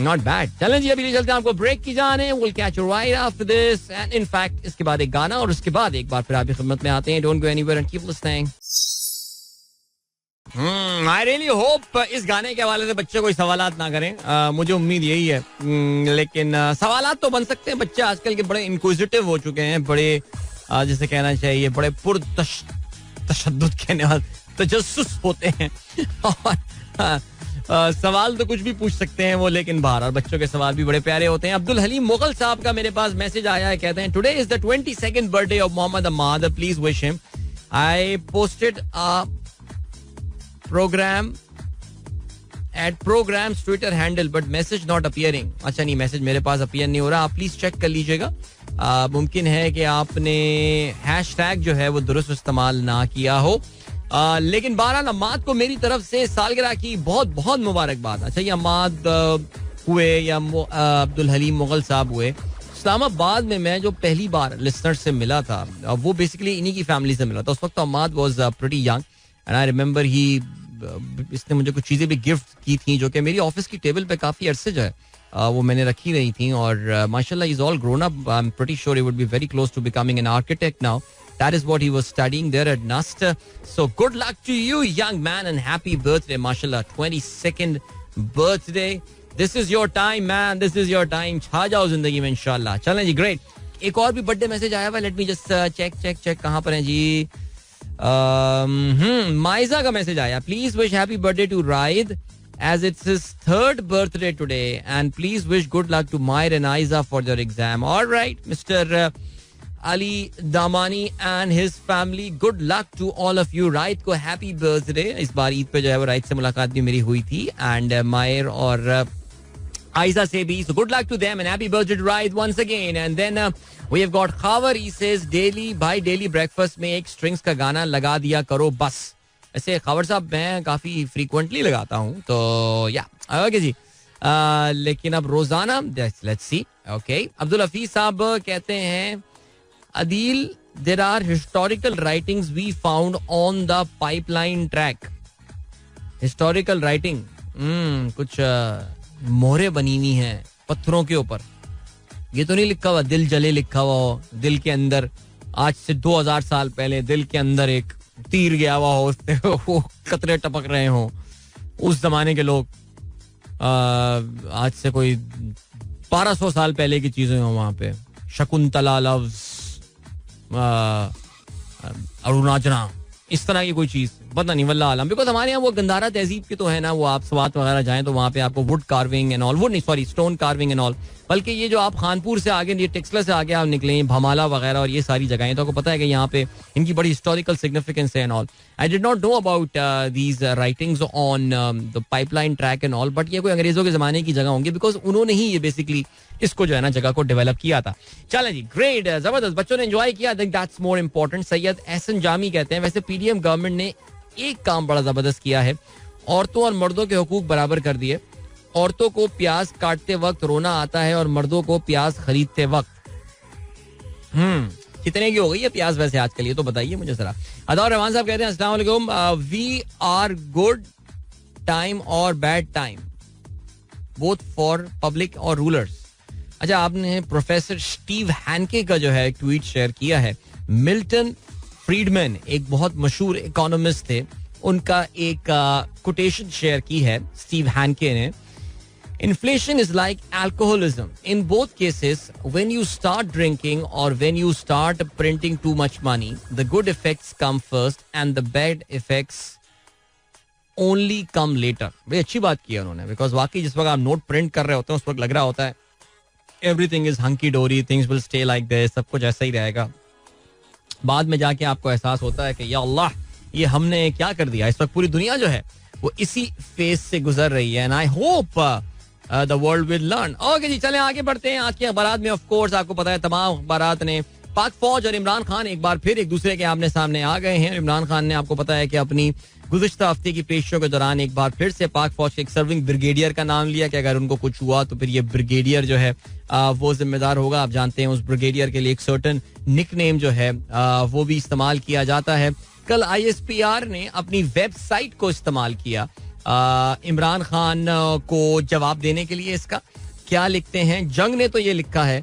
Not bad. चलें जी, अभी चलते हैं आपको ब्रेक की जाने. We'll catch you right after this. And in fact, इसके बाद एक गाना और उसके बाद एक बार फिर आपकी खिदमत में आते हैं. Don't go anywhere and keep listening. I really hope इस गाने के हवाले से बच्चे कोई सवालात ना करें. मुझे उम्मीद यही है. लेकिन सवालात तो बन सकते हैं. बच्चे आजकल के बड़े इंक्विजिटिव हो चुके हैं, बड़े जिसे कहना चाहिए बड़े तशद्दुद कहने वाले तजस्सुस होते हैं. और सवाल तो कुछ भी पूछ सकते हैं वो, लेकिन बहरहाल बच्चों के सवाल भी बड़े प्यारे होते हैं. अब्दुल हलीम मुगल साहब का मेरे पास मैसेज आया है, कहते हैं today is the 22nd birthday of Mohammad Ahmed, please wish him. I posted a program at programs Twitter handle but message not appearing. अच्छा नहीं, मैसेज मेरे पास अपीयर नहीं हो रहा, आप प्लीज चेक कर लीजिएगा. मुमकिन है कि आपने हैशटैग जो है वो दुरुस्त इस्तेमाल ना किया हो. लेकिन बहरहाल अम्माद को मेरी तरफ से सालगिरह की बहुत बहुत मुबारकबाद. अच्छा, ये अम्माद हुए या अब्दुल हलीम मुगल साहब हुए, इस्लामाबाद में मैं जो पहली बार लिसनर से मिला था वो बेसिकली इन्हीं की फैमिली से मिला था. उस वक्त Ammad was pretty young and I remember इसने मुझे कुछ चीज़ें भी गिफ्ट की थी जो कि मेरी ऑफिस की टेबल पे काफ़ी अरसे जो है वो मैंने रखी रही थी. और माशाल्लाह is all grown up. I am pretty sure he would be very close to becoming an architect now. That is what he was studying there at NUST. So good luck to you, young man, and happy birthday, mashallah, 22nd birthday. This is your time, man. This is your time. छा जाओ जिंदगी में इंशाल्लाह. चलें जी, great. एक और भी बर्थडे मैसेज आया हुआ. Let me just check कहाँ पर है जी. माइजा का मैसेज आया. Please wish happy birthday to Raid as it's his 3rd birthday today, and please wish good luck to Mair and Aiza for their exam. All right, Mr. Ali Damani and his family, good luck to all of you. Right को हैप्पी बर्थडे. इस बार ईद पे जो है वो राइट से मुलाकात भी मेरी हुई थी. एंड मायर और Aiza से भी, so good luck to them and happy birthday to Raid once again. And then we have got Khavar, he says daily भाई daily breakfast में एक strings का गाना लगा दिया करो बस. ऐसे खबर साहब मैं काफी फ्रीक्वेंटली लगाता हूँ तो या ओके जी. लेकिन अब रोजाना let's see. Okay, Abdul Hafeez sahab कहते हैं Adeel there are historical writings we found on the pipeline track. Historical writing कुछ मोहरे बनी हुई हैं पत्थरों के ऊपर. ये तो नहीं लिखा हुआ दिल जले लिखा हुआ हो, दिल के अंदर आज से 2000 साल पहले दिल के अंदर एक तीर गया हुआ हो, उससे वो कतरे टपक रहे हो. उस जमाने के लोग आज से कोई 1200 साल पहले की चीजें हो वहां पे. शकुंतला लव्स, अरुणाचना, इस तरह की कोई चीज पता नहीं वल्लाह आलम. बिकॉज हमारे यहाँ वो गंधारा तहजीब की तो है ना, वो आप स्वात वगैरह जाएं तो वहाँ पे आपको wood carving and all, wood नहीं sorry stone carving and all. बल्कि ये जो आप खानपुर से आगे, ये टेक्सला से आगे आप निकले, भमाला वगैरह और ये सारी जगहें, तो आपको पता है कि यहाँ पे इनकी बड़ी हिस्टोरिकल सिग्निफिकेंस है and all. I did not know about these writings on the pipeline track and all, but ये कोई अंग्रेजों के जमाने की जगह होंगी बिकॉज उन्होंने ही ये बेसिकली इसको जो है ना जगह को डेवलप किया था. चलें जी, ग्रेट, जबरदस्त, बच्चों ने एंजॉय किया. I think that's more important. Syed Ahsan Jami कहते हैं वैसे पीडीएम गवर्नमेंट ने एक काम बड़ा जबरदस्त किया है, औरतों और मर्दों के हुकूक बराबर कर दिए. औरतों को प्याज काटते वक्त रोना आता है और मर्दों को प्याज खरीदते वक्त. कितने की हो गई है प्याज वैसे आजकल, ये तो बताइए मुझे जरा. अदाउर रहमान साहब कहते हैं अस्सलाम वालेकुम, वी आर गुड टाइम और bad time both for public और रूलर्स. अच्छा, आपने प्रोफेसर स्टीव हैनके का जो है ट्वीट शेयर किया है. मिल्टन फ्रीडमैन एक बहुत मशहूर इकोनॉमिस्ट थे, उनका एक कोटेशन शेयर की है स्टीव हैनके ने. Inflation is like alcoholism. In both cases, when you start drinking or when you start printing too much money, the good effects come first and the bad effects only come later. बड़ी अच्छी बात की है उन्होंने, बिकॉज वाकई जिस वक्त आप नोट प्रिंट कर रहे होते हैं उस वक्त लग रहा होता है एवरीथिंग इज हंकी डोरी, things will stay like this, सब कुछ ऐसा ही रहेगा. बाद में जाके आपको एहसास होता है कि या अल्लाह ये हमने क्या कर दिया. इस वक्त पूरी दुनिया जो है वो इसी फेज से गुजर रही है. And I hope the world will learn. Okay जी, चलें आगे बढ़ते हैं. आज के अखबारात में ऑफ कोर्स आपको पता है तमाम अखबारात ने पाक फौज और इमरान खान एक बार फिर एक दूसरे के आमने सामने आ गए हैं. इमरान खान ने आपको पता है कि अपनी गुज़िश्ता हफ्ते की पेशियों के दौरान एक बार फिर से पाक फौज के एक सर्विंग ब्रिगेडियर का नाम लिया कि अगर उनको कुछ हुआ तो फिर ये ब्रिगेडियर जो है वो जिम्मेदार होगा. आप जानते हैं उस ब्रिगेडियर के लिए एक सर्टन निक नेम जो है वो भी इस्तेमाल किया जाता है. कल ISPR ने अपनी वेबसाइट को इस्तेमाल किया इमरान खान को जवाब देने के लिए. इसका क्या लिखते हैं, जंग ने तो ये लिखा है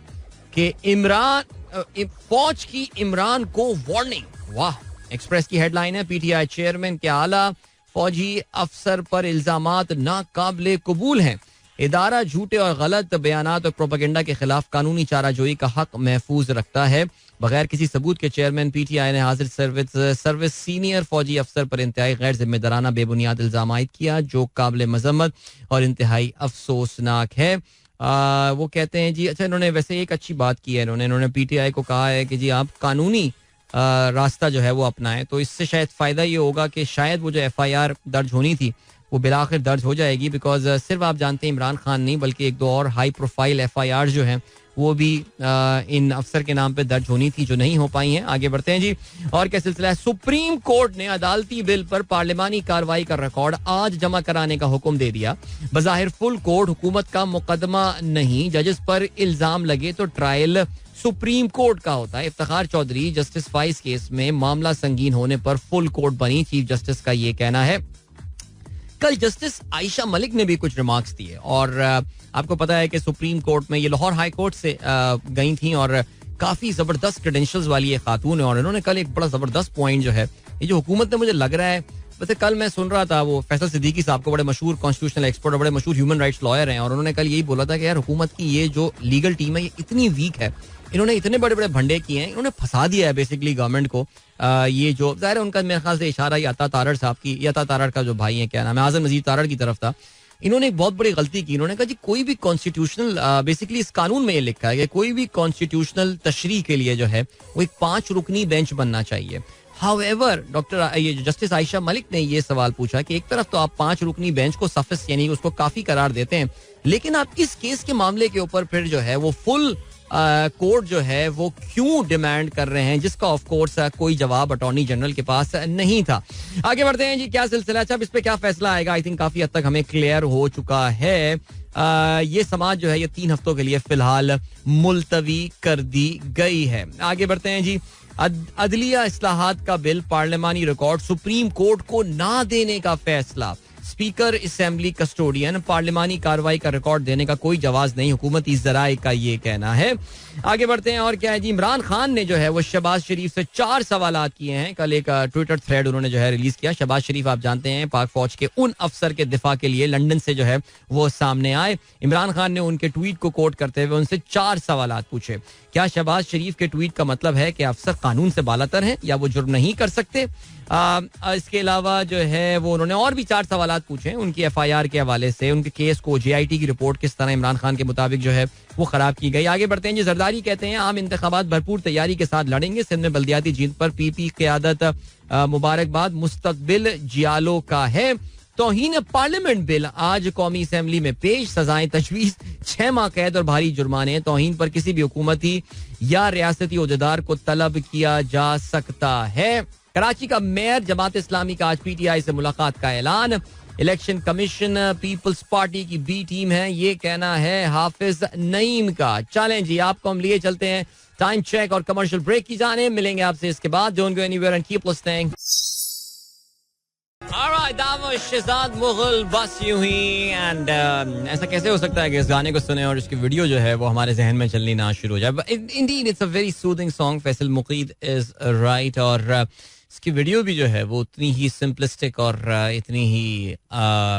कि इमरान फौज की इमरान को वार्निंग. वाह, एक्सप्रेस की हेडलाइन है. PTI चेयरमैन के आला फौजी अफसर पर इल्जामात नाकाबिले कबूल हैं. इदारा झूठे और गलत बयानात और प्रोपेगेंडा के खिलाफ कानूनी चाराजोई का हक महफूज रखता है. बगैर किसी सबूत के चेयरमैन PTI ने हाजिर सर्विस सीनियर फौजी अफसर पर इंतहाई गैर जिम्मेदाराना बेबुनियाद इल्जाम आयद किया जो काबिल मजम्मत और इंतहाई अफसोसनाक है. वो कहते हैं जी, अच्छा इन्होंने वैसे एक अच्छी बात की है. इन्होंने PTI को कहा है कि जी आप कानूनी रास्ता जो है वो अपनाएं, तो इससे शायद फ़ायदा ये होगा कि शायद वो जो FIR दर्ज होनी थी वो बिलाखिर दर्ज हो जाएगी. बिकॉज सिर्फ आप जानते हैं इमरान खान नहीं बल्कि एक दो और हाई प्रोफाइल FIR जो हैं वो भी इन अफसर के नाम पे दर्ज होनी थी जो नहीं हो पाई हैं. आगे बढ़ते हैं जी, और क्या सिलसिला है. सुप्रीम कोर्ट ने अदालती बिल पर पार्लिमानी कार्रवाई का रिकॉर्ड आज जमा कराने का हुक्म दे दिया. बज़ाहिर फुल कोर्ट हुकूमत का मुकदमा नहीं, जजेस पर इल्जाम लगे तो ट्रायल सुप्रीम कोर्ट का होता है. इफ्तिखार चौधरी जस्टिस फाइज केस में मामला संगीन होने पर फुल कोर्ट बनी, चीफ जस्टिस का ये कहना है. कल जस्टिस आयशा मलिक ने भी कुछ रिमार्क्स दिए और आपको पता है कि सुप्रीम कोर्ट में ये लाहौर हाई कोर्ट से गई थी और काफी जबरदस्त क्रेडेंशियल्स वाली ये खातून है. और इन्होंने कल एक बड़ा जबरदस्त पॉइंट जो है, ये जो हुकूमत ने, मुझे लग रहा है, वैसे कल मैं सुन रहा था वो फैसल सिद्दीकी साहब को, बड़े मशहूर कॉन्स्टिट्यूशनल एक्सपर्ट और बड़े मशहूर ह्यूमन राइट्स लॉयर हैं, और उन्होंने कल यही बोला था कि यार हुकूमत की ये जो लीगल टीम है ये इतनी वीक है, इन्होंने इतने बड़े बड़े भंडे किए हैं, इन्होंने फंसा दिया है बेसिकली गवर्नमेंट को. ये जो जाहिर है उनका मेरे ख्याल से इशारा याता तारड़ साहब की, याता तारड़ का जो भाई है, क्या नाम है, आजम नजीर तारड़ की तरफ था. इन्होंने एक बहुत बड़ी गलती की. इन्होंने कहा जी कोई भी कॉन्स्टिट्यूशनल, बेसिकली इस कानून में ये लिखा है कि कोई भी कॉन्स्टिट्यूशनल तशरीह के लिए जो है वो एक 5 रुकनी बेंच बनना चाहिए. हाउएवर ये जस्टिस आयशा मलिक ने ये सवाल पूछा कि एक तरफ तो आप 5 रुकनी बेंच को सफिस यानी उसको काफी करार देते हैं, लेकिन आप इस केस के मामले के ऊपर फिर जो है वो फुल कोर्ट जो है वो क्यों डिमांड कर रहे हैं, जिसका ऑफ कोर्स कोई जवाब अटॉर्नी जनरल के पास नहीं था. आगे बढ़ते हैं जी, क्या सिलसिला. अच्छा, इस पे क्या फैसला आएगा आई थिंक काफी हद तक हमें क्लियर हो चुका है. ये समाज जो है ये 3 हफ्तों के लिए फिलहाल मुलतवी कर दी गई है. आगे बढ़ते हैं जी. अदलिया इस्लाहात का bill parliamentary record supreme court को ना देने का फैसला. स्पीकर असेंबली कस्टोडियन पार्लियामानी कार्रवाई का रिकॉर्ड देने का कोई जवाज नहीं, हुकूमती जराए का ये कहना है. आगे बढ़ते हैं और क्या है जी. इमरान खान ने जो है वो शहबाज शरीफ से 4 सवालात किए हैं. कल एक ट्विटर थ्रेड उन्होंने जो है रिलीज किया. शहबाज शरीफ आप जानते हैं पाक फौज के उन अफसर के दिफा के लिए लंदन से जो है वो सामने आए. इमरान खान ने उनके ट्वीट को कोट करते हुए उनसे 4 सवालात पूछे. क्या शहबाज शरीफ के ट्वीट का मतलब है कि अफसर कानून से बालातर हैं या वो जुर्म नहीं कर सकते? इसके अलावा जो है वो उन्होंने और भी 4 सवालात पूछे उनकी FIR के हवाले से. उनके केस को JIT की रिपोर्ट किस तरह इमरान खान के मुताबिक जो है वो खराब की गई. आगे बढ़ते हैं जी. जरदारी कहते हैं आम इंतखाबात भरपूर तैयारी के साथ लड़ेंगे. सिंध में बल्दियाती जीत पर PP क़यादत मुबारकबाद. मुस्तकबिल जियालो का है. तौहीन पार्लियामेंट बिल आज कौमी असेंबली में पेश. सजाएं तजवीज 6 माह कैद और भारी जुर्माने. तौहीन पर किसी भी हुकूमती या रियासती ओहदेदार को तलब किया जा सकता है. कराची का मेयर जमात इस्लामी का आज PTI से मुलाकात का ऐलान. इलेक्शन कमीशन पीपल्स पार्टी की B टीम है, ये कहना है हाफिज नईम का. चलें जी, आपको हम लिए चलते हैं टाइम चेक और कमर्शियल ब्रेक की जाने. मिलेंगे आपसे इसके बाद. Don't go anywhere and keep listening. Alright, that was Shahzad Mughal बस यूं ही. एंड ऐसा कैसे हो सकता है कि इस गाने को सुने और इसकी वीडियो जो है वो हमारे जहन में चलनी ना शुरू हो जाए. Indeed, it's a very soothing song. Faisal Muqeed is right. और इसकी वीडियो भी जो है वो उतनी ही सिंपलिस्टिक और इतनी ही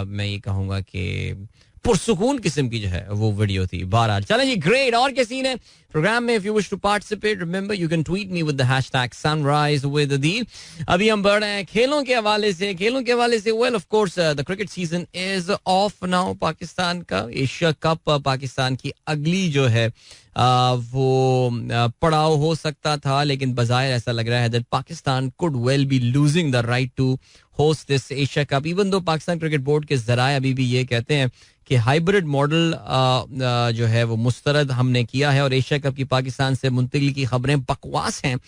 मैं ये कहूँगा कि पुरसुकून किस्म की जो है वो वीडियो थी. बहरहाल चलें जी, ग्रेट. और क्या सीन है प्रोग्राम में? If you wish to participate remember you can tweet me with the hashtag sunrise with D. अभी हम बढ़ रहे हैं खेलों के हवाले से. Well of course the cricket season is of now. Pakistan का एशिया कप, पाकिस्तान की अगली जो है वो पड़ाव हो सकता था, लेकिन बजाय ऐसा लग रहा है that Pakistan could well be losing the right to host this Asia cup. Even though Pakistan cricket board के जराए अभी भी ये कहते हैं कि हाइब्रिड मॉडल जो है वो मुस्तरद हमने किया है और एशिया कप की पाकिस्तान से मुंतकिली की खबरें बकवास हैं.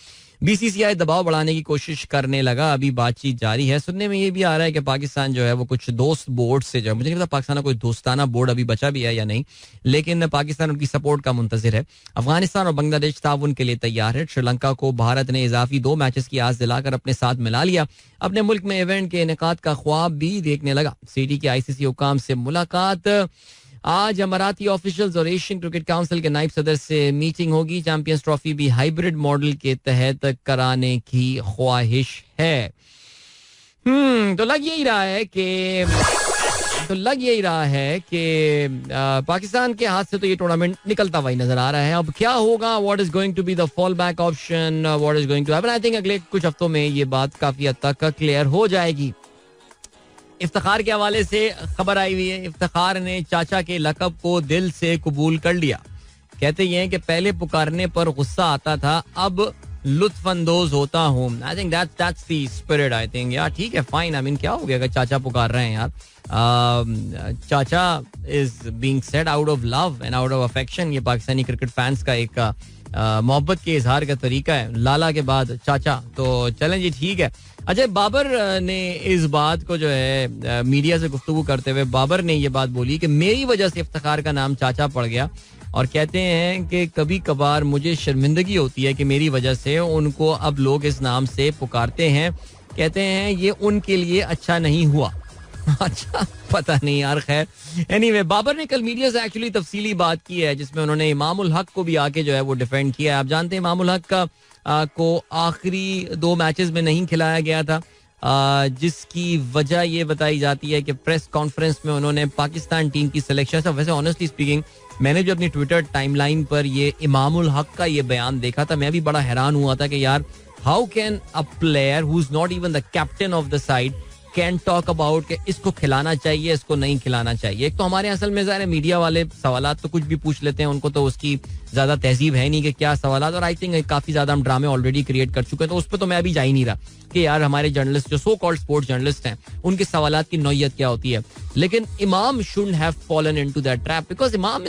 BCCI दबाव बढ़ाने की कोशिश करने लगा. अभी बातचीत जारी है. सुनने में ये भी आ रहा है कि पाकिस्तान जो है वो कुछ दोस्त बोर्ड से जो है, मुझे नहीं पता पाकिस्तान का कोई दोस्ताना बोर्ड अभी बचा भी है या नहीं, लेकिन पाकिस्तान उनकी सपोर्ट का मुंतजिर है. अफगानिस्तान और बांग्लादेश ताउन के लिए तैयार है. श्रीलंका को भारत ने इजाफी 2 मैचेस की आस दिलाकर अपने साथ मिला लिया. अपने मुल्क में इवेंट के इनेकाद का ख्वाब भी देखने लगा. सिटी के ICC हुकाम से मुलाकात. आज अमाराती ऑफिशियल्स और एशियन क्रिकेट काउंसिल के नायब सदर से मीटिंग होगी. चैंपियंस ट्रॉफी भी हाइब्रिड मॉडल के तहत कराने की ख्वाहिश है. तो लग यही रहा है कि पाकिस्तान के हाथ से तो ये टूर्नामेंट निकलता हुआ नजर आ रहा है. अब क्या होगा, what is going to be the fall back option, what is going to happen, I think अगले कुछ हफ्तों में ये बात काफी हद तक क्लियर हो जाएगी. इफ्तिखार के हवाले से खबर आई हुई है. इफ्तिखार ने चाचा के लकब को दिल से कबूल कर लिया. कहते ये हैं कि पहले पुकारने पर गुस्सा आता था, अब लुत्फअंदोज होता हूँ. आई think that's the spirit. I think यार ठीक है, फाइन. आई मीन क्या हो गया अगर चाचा पुकार रहे हैं यार. चाचा is being said out of love and out of affection. ये पाकिस्तानी क्रिकेट फैंस का एक मोहब्बत के इजहार का तरीका है. लाला के बाद चाचा. तो चलें जी, ठीक है. अजय बाबर ने इस बात को जो है मीडिया से गुफ्तगू करते हुए बाबर ने ये बात बोली कि मेरी वजह से इफ्तिखार का नाम चाचा पड़ गया. और कहते हैं कि कभी कभार मुझे शर्मिंदगी होती है कि मेरी वजह से उनको अब लोग इस नाम से पुकारते हैं. कहते हैं ये उनके लिए अच्छा नहीं हुआ. अच्छा पता नहीं यार, खैर. एनीवे, बाबर ने कल मीडिया से एक्चुअली तफसीली बात की है जिसमें उन्होंने इमामुल हक को भी आके जो है वो डिफेंड किया है. आप जानते हैं इमामुल हक का को आखिरी 2 मैचेस में नहीं खिलाया गया था, जिसकी वजह ये बताई जाती है कि प्रेस कॉन्फ्रेंस में उन्होंने पाकिस्तान टीम की सिलेक्शन से, वैसे ऑनेस्टली स्पीकिंग मैंने जो अपनी ट्विटर टाइमलाइन पर ये इमामुल हक का ये बयान देखा था, मैं भी बड़ा हैरान हुआ था कि यार how can a player who is not even the captain of the side can talk about कि इसको खिलाना चाहिए, इसको नहीं खिलाना चाहिए. एक तो हमारे असल में ज़ाहिर मीडिया वाले सवालात तो कुछ भी पूछ लेते हैं, उनको तो उसकी ज़्यादा तहजीब है नहीं कि क्या सवालात, और आई थिंक काफ़ी ज़्यादा हम ड्रामे ऑलरेडी क्रिएट कर चुके हैं, तो उस पर तो मैं अभी जा ही नहीं रहा कि यार हमारे जर्नलिस्ट जो सो कॉल्ड स्पोर्ट्स जर्नलिस्ट हैं उनके सवालात की नौयत क्या होती है. लेकिन इमाम shouldn't have fallen into that trap because इमाम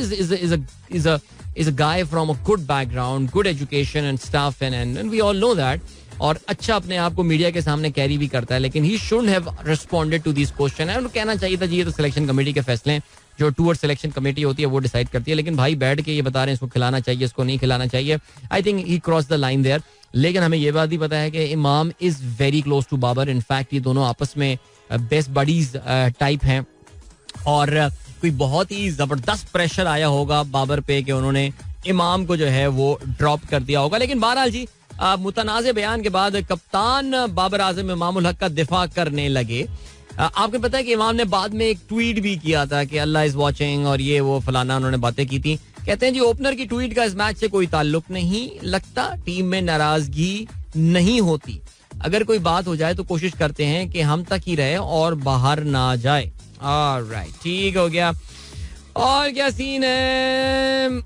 is a guy from a good background, good education and stuff, and we all know that. और अच्छा अपने आप को मीडिया के सामने कैरी भी करता है, लेकिन he shouldn't have responded to these questions. और कहना चाहिए था जी ये तो सिलेक्शन कमेटी के फैसले हैं, जो टूर सिलेक्शन कमेटी होती है वो डिसाइड करती है. लेकिन भाई बैठ के ये बता रहे हैं इसको खिलाना चाहिए, इसको नहीं खिलाना चाहिए. I think he cross the line there. लेकिन हमें ये बात भी पता है कि Imam is very close to Babar. In fact ये दोनों आपस में बेस्ट बडीज टाइप हैं, और कोई बहुत ही जबरदस्त प्रेशर आया होगा बाबर पे कि उन्होंने इमाम को जो है वो ड्रॉप कर दिया होगा. लेकिन बहरहाल जी मुतनाज़े बयान के बाद कप्तान बाबर आजम इमामुल हक का दिफा करने लगे. आपको पता है कि इमाम ने बाद में एक ट्वीट भी किया था कि अल्लाह इज वॉचिंग और ये वो फलाना, उन्होंने बातें की थी. कहते हैं जी ओपनर की ट्वीट का इस मैच से कोई ताल्लुक नहीं लगता, टीम में नाराजगी नहीं होती, अगर कोई बात हो जाए तो कोशिश करते हैं कि हम तक ही रहे और बाहर ना जाए. ऑलराइट, ठीक हो गया. और क्या सीन है?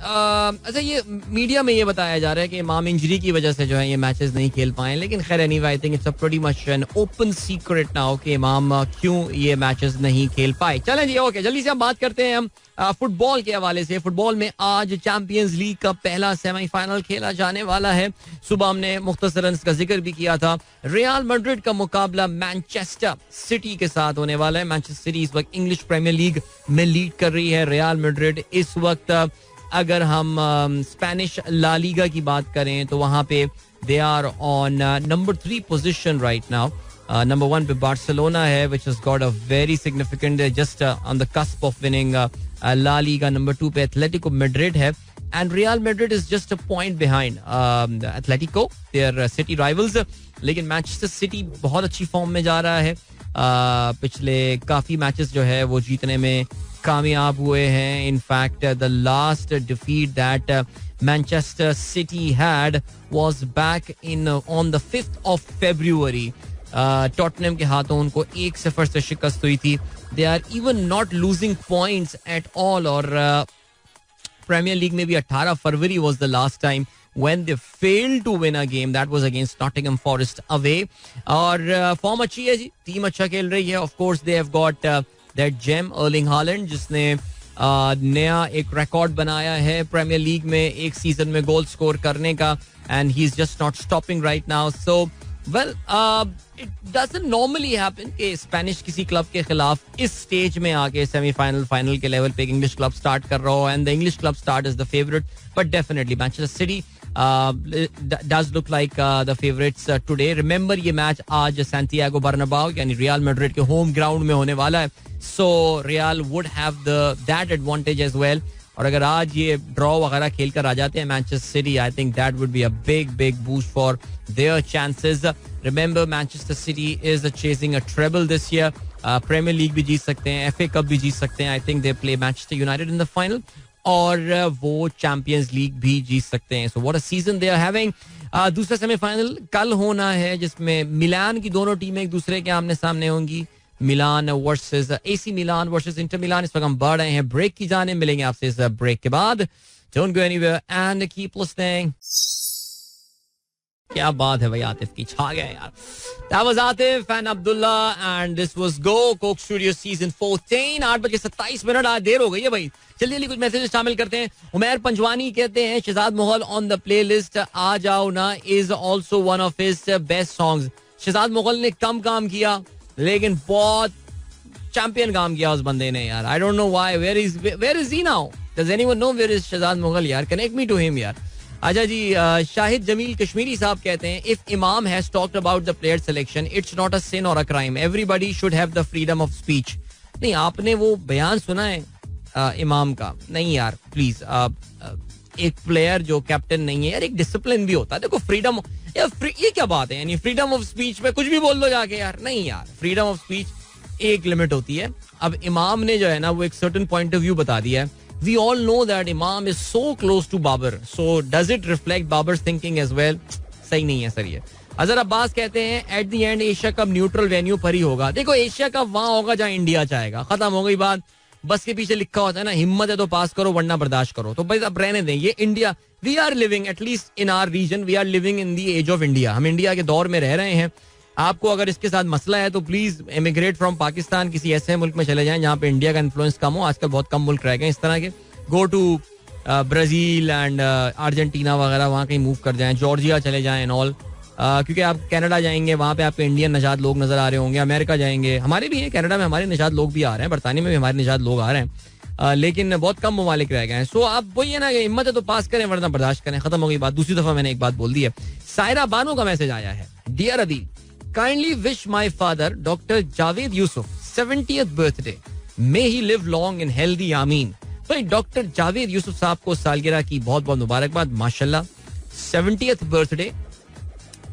अच्छा, ये मीडिया में ये बताया जा रहा है कि इमाम इंजरी की वजह से जो है ये मैचेस नहीं खेल पाए, लेकिन खैर anyway I think it's a pretty much an open secret now कि इमाम क्यों ये मैचेस नहीं खेल पाए. चलें जी, ओके, जल्दी से हम बात करते हैं हम फुटबॉल के हवाले से. फुटबॉल में आज चैंपियंस लीग का पहला सेमीफाइनल खेला जाने वाला है. सुबह हमने मुख्तसरन इसका जिक्र भी किया था. रियल मैड्रिड का मुकाबला मैनचेस्टर सिटी के साथ होने वाला है. मैनचेस्टर सिटी इस वक्त इंग्लिश प्रीमियर लीग में लीड कर रही है. रियल मैड्रिड इस वक्त, अगर हम स्पेनिश ला लीगा की बात करें तो वहां पे they are on number 3 position right now. Number 1 पे बार्सिलोना है which has got a very significant just on the cusp of winning La Liga. Number 2 पे एथलेटिको मैड्रिड है, and Real Madrid is just a point behind Atletico, their city rivals. लेकिन मैनचेस्टर सिटी बहुत अच्छी फॉर्म में जा रहा है. पिछले काफी मैचेस जो है वो जीतने में कामयाब हुए हैं. In fact the last defeat that Manchester City had was back in on the 5th of February. Tottenham के हाथों उनको 1-0 से शिकस्त हुई थी. They are even not losing points at all. और प्रीमियर लीग में भी 18 फरवरी was the last time when they failed to win a game, that was against Nottingham Forest away. और फॉर्म अच्छी है जी, टीम अच्छा खेल रही है. Of course they have got that gem Erling Haaland जिसने नया एक रिकॉर्ड बनाया है प्रीमियर लीग में एक सीजन में गोल स्कोर करने का, and he is just not stopping right now. So well, it doesn't normally happen कि स्पेनिश किसी क्लब के खिलाफ इस स्टेज में आके सेमीफाइनल फाइनल के लेवल पे एक इंग्लिश क्लब स्टार्ट कर रहा हो, and the English club start is the favourite. But definitely Manchester city does look like the favorites today. Remember ये मैच आज सैंटियागो बर्नाबाउ यानी रियल मैड्रिड के होम ग्राउंड में होने वाला है. So Real would have that advantage as well. और अगर आज ये ड्रॉ वगैरह खेल कर आ जाते हैं Manchester City, I think that would be a big boost for their chances. Remember Manchester City is chasing a treble this year. Premier League भी जीत सकते हैं, FA कप भी जीत सकते हैं. I think they play Manchester United in the final, और वो चैंपियंस लीग भी जीत सकते हैं. So what a season they are having. दूसरा सेमीफाइनल कल होना है जिसमें मिलान की दोनों टीमें एक दूसरे के आमने सामने होंगी. Milan versus AC Milan versus Inter Milan. इस वक्त हम बढ़ रहे हैं ब्रेक की जाने. मिलेंगे आपसे इस ब्रेक के बाद. Don't go anywhere and keep listening. क्या बात है भाई, आतिफ की छा गया यार. That was Atif and Abdullah and this was Go Coke Studio Season 14. 8:27 आज देर हो गई है भाई. जल्दी कुछ मैसेजेस शामिल करते हैं. उमैर पंजवानी कहते हैं Shahzad Mughal on the playlist आ जाओ ना is also one of his best songs. Shahzad Mughal ने कम काम किया लेकिन बहुत चैंपियन काम किया उस बंदे ने यार. I don't know why. Where is he now? Does anyone know where is Shahzad Mughal यार? कनेक्ट मी टू हिम यार. अच्छा जी, शाहिद जमील कश्मीरी साहब कहते हैं if Imam has talked about the player selection it's not a sin or a crime. Everybody should have the freedom of speech. नहीं, आपने वो बयान सुना है इमाम का? नहीं यार प्लीज. एक प्लेयर जो कैप्टन नहीं है यार, एक डिसिप्लिन भी होता है. देखो फ्रीडम ये क्या बात है यानी फ्रीडम ऑफ स्पीच में कुछ भी बोल दो जाके यार. नहीं यार, फ्रीडम ऑफ स्पीच एक लिमिट होती है. अब इमाम ने जो है ना वो एक सर्टेन पॉइंट ऑफ व्यू बता दिया है. We all know that Imam is so close to Babar. So does it reflect Babar's thinking as well? सही नहीं है सर ये. अजहर अब्बास कहते हैं at the end Asia cup neutral venue पर ही होगा. देखो एशिया कप वहां होगा जहां इंडिया चाहेगा. खत्म हो गई बात. बस के पीछे लिखा होता है ना, हिम्मत है तो पास करो वरना बर्दाश्त करो. तो भाई अब रहने दें. ये India, we are living at least in our region, we are living in the age of India. हम इंडिया के दौर में रह रहे हैं. आपको अगर इसके साथ मसला है तो प्लीज इमिग्रेट फ्रॉम पाकिस्तान, किसी ऐसे मुल्क में चले जाएं जहां पे इंडिया का इन्फ्लुएंस कम हो. आजकल बहुत कम मुल्क रह गए इस तरह के. Go to Brazil and Argentina वगैरह, वहाँ कहीं मूव कर जाएं. जॉर्जिया चले जाएं एंड ऑल. क्योंकि आप कनाडा जाएंगे, वहाँ पे आपको इंडियन नजाद लोग नजर आ रहे होंगे. अमेरिका जाएंगे, हमारे भी हैं कनाडा में, हमारे नजाद लोग भी आ रहे हैं. बरतानिया में भी हमारे नजाद लोग आ रहे हैं. लेकिन बहुत कम ममालिक रह गए हैं. सो आप वही है ना, हिम्मत है तो पास करें वरना बर्दाश्त करें. खत्म हो गई बात. दूसरी दफा मैंने एक बात बोल दी है. सायरा बानो का मैसेज आया है. Dear Adeel, kindly wish my father doctor Javed Yusuf 70th birthday. May he live long in healthy. आमीन. भाई डॉक्टर जावेद यूसुफ साहब को सालगिरह की बहुत बहुत मुबारकबाद. माशाल्लाह 70th बर्थडे.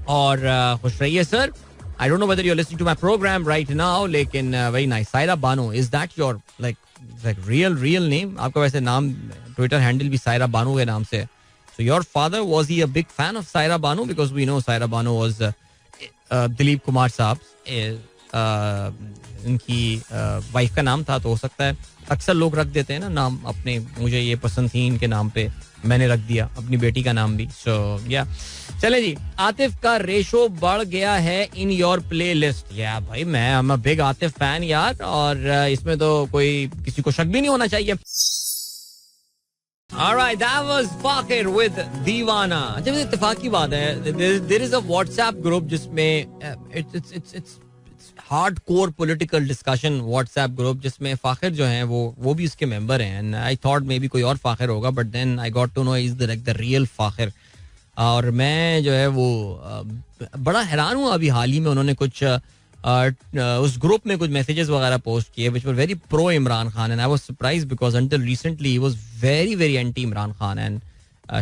और खुश रहिए sir. I don't know whether you are listening to my programme right now, लेकिन very nice. Saira Bano, is that your like real name? आपका वैसे नाम, ट्विटर हैंडल भी सायरा बानो के नाम से है. So your father, was he a big fan of Saira Bano? Because we know Saira Bano was Dilip Kumar sahab, इनकी वाइफ का नाम था. तो हो सकता है, अक्सर लोग रख देते हैं ना नाम अपने, मुझे ये पसंद थी इनके नाम पे, मैंने रख दिया अपनी बेटी का नाम भी. सो या चले जी. आतिफ का रेशो बढ़ गया है इन योर प्ले लिस्ट. या भाई मैं am a big Atif fan यार, और इसमें तो कोई किसी को शक भी नहीं होना चाहिए. Alright, that was Fakir with दीवाना. अच्छा, इत्तेफाक की बात है, there is a WhatsApp group जिसमें it's hardcore political discussion WhatsApp group, जिसमें फाखिर जो हैं वो भी उसके मेंबर हैं. And I thought maybe कोई और फाखिर होगा, but then I got to know he's the real Fakhir. और मैं जो है वो बड़ा हैरान हूँ. अभी हाल ही में उन्होंने कुछ उस ग्रुप में कुछ मैसेजेस वगैरह पोस्ट किए which were very pro Imran Khan, and I was surprised because until recently he was very very anti Imran Khan. And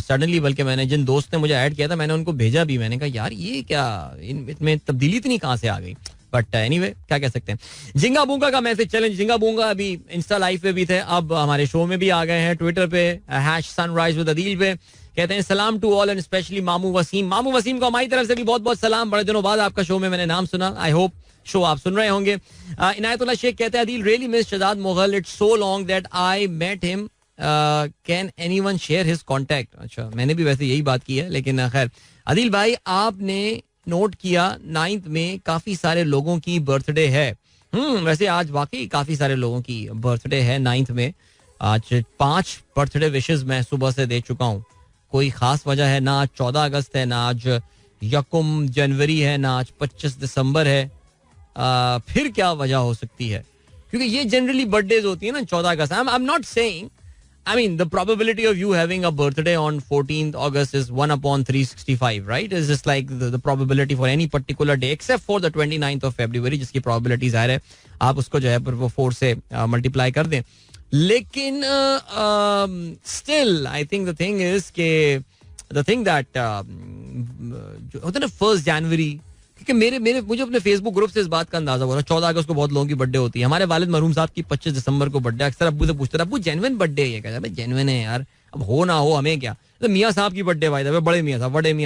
suddenly, बल्कि मैंने जिन दोस्त ने मुझे ऐड किया था, मैंने उनको भेजा भी. मैंने कहा यार ये क्या, इनमें तब्दीली इतनी कहाँ से आ गई. बट एनीवे, क्या कह सकते हैं. जिंगा बूंगा का मैसेज चैलेंज. जिंगा बूंगा अभी इंस्टा लाइव पे भी थे, अब हमारे शो में भी आ गए हैं. ट्विटर पे #सनराइज विद अदील पे कहते हैं सलाम टू ऑल एंड स्पेशली मामू वसीम. मामू वसीम को हमारी तरफ से भी बहुत बहुत सलाम. बड़े दिनों बाद आपका शो में मैंने नाम सुना. आई होप शो आप सुन रहे होंगे. इनायतुल्ला शेख कहते हैं Adeel really miss Shahzad Mughal. It's so long that I met him. Can anyone share his contact. अच्छा, मैंने भी वैसे यही बात की है, लेकिन खैर. अदील भाई, आपने नोट किया 9th में काफी सारे लोगों की बर्थडे है. वैसे आज वाकई काफी सारे लोगों की बर्थडे है 9th में. आज 5 बर्थडे विशेस मैं सुबह से दे चुका हूँ. कोई खास वजह है ना. आज 14 अगस्त है, ना आज 1 जनवरी है, ना आज 25 दिसंबर है. फिर क्या वजह हो सकती है? क्योंकि ये जनरली बर्थडेज होती है ना 14 अगस्त. I am not saying, I mean, the probability of you having a birthday on 14th August is 1/365, right? It's just like the probability for any particular day, except for the 29th of February, जिसकी probability ज़ाहिर है आप उसको जो है वो 4 से multiply कर दें. लेकिन still, I think the thing is कि the thing that जो होता है ना 1 जनवरी, क्योंकि मेरे मुझे अपने फेसबुक ग्रुप से इस बात का अंदाजा हुआ. 14 अगस्त को बहुत लोगों की बर्थडे होती है. हमारे वालिद मरहूम साहब की 25 दिसंबर को बर्थडे. अक्सर अब्बू से पूछते हैं अब्बू जेन्युइन बर्थडे है? कहता है जेन्युइन है यार, अब हो ना हो हमें क्या. तो मियाँ साहब की बर्थडे भाई था, बड़े मियाँ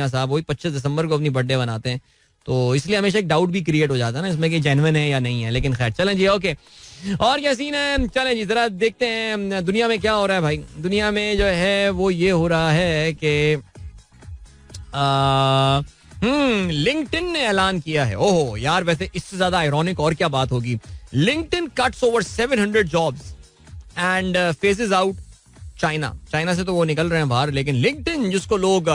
साहब वही 25 दिसंबर को अपनी बर्थडे बनाते हैं. तो इसलिए हमेशा एक डाउट भी क्रिएट हो जाता है ना इसमें कि जेन्युइन है या नहीं है. लेकिन खैर चलें जी. ओके, और क्या सीन है. चलें जी, जरा देखते हैं दुनिया में क्या हो रहा है भाई. दुनिया में जो है वो ये हो रहा है कि लिंक्डइन ने ऐलान किया है. ओहो यार, वैसे इससे ज्यादा आयरॉनिक और क्या बात होगी. LinkedIn cuts over 700 jobs and faces out China. China से तो वो निकल रहे हैं बाहर, लेकिन लिंक्डइन जिसको लोग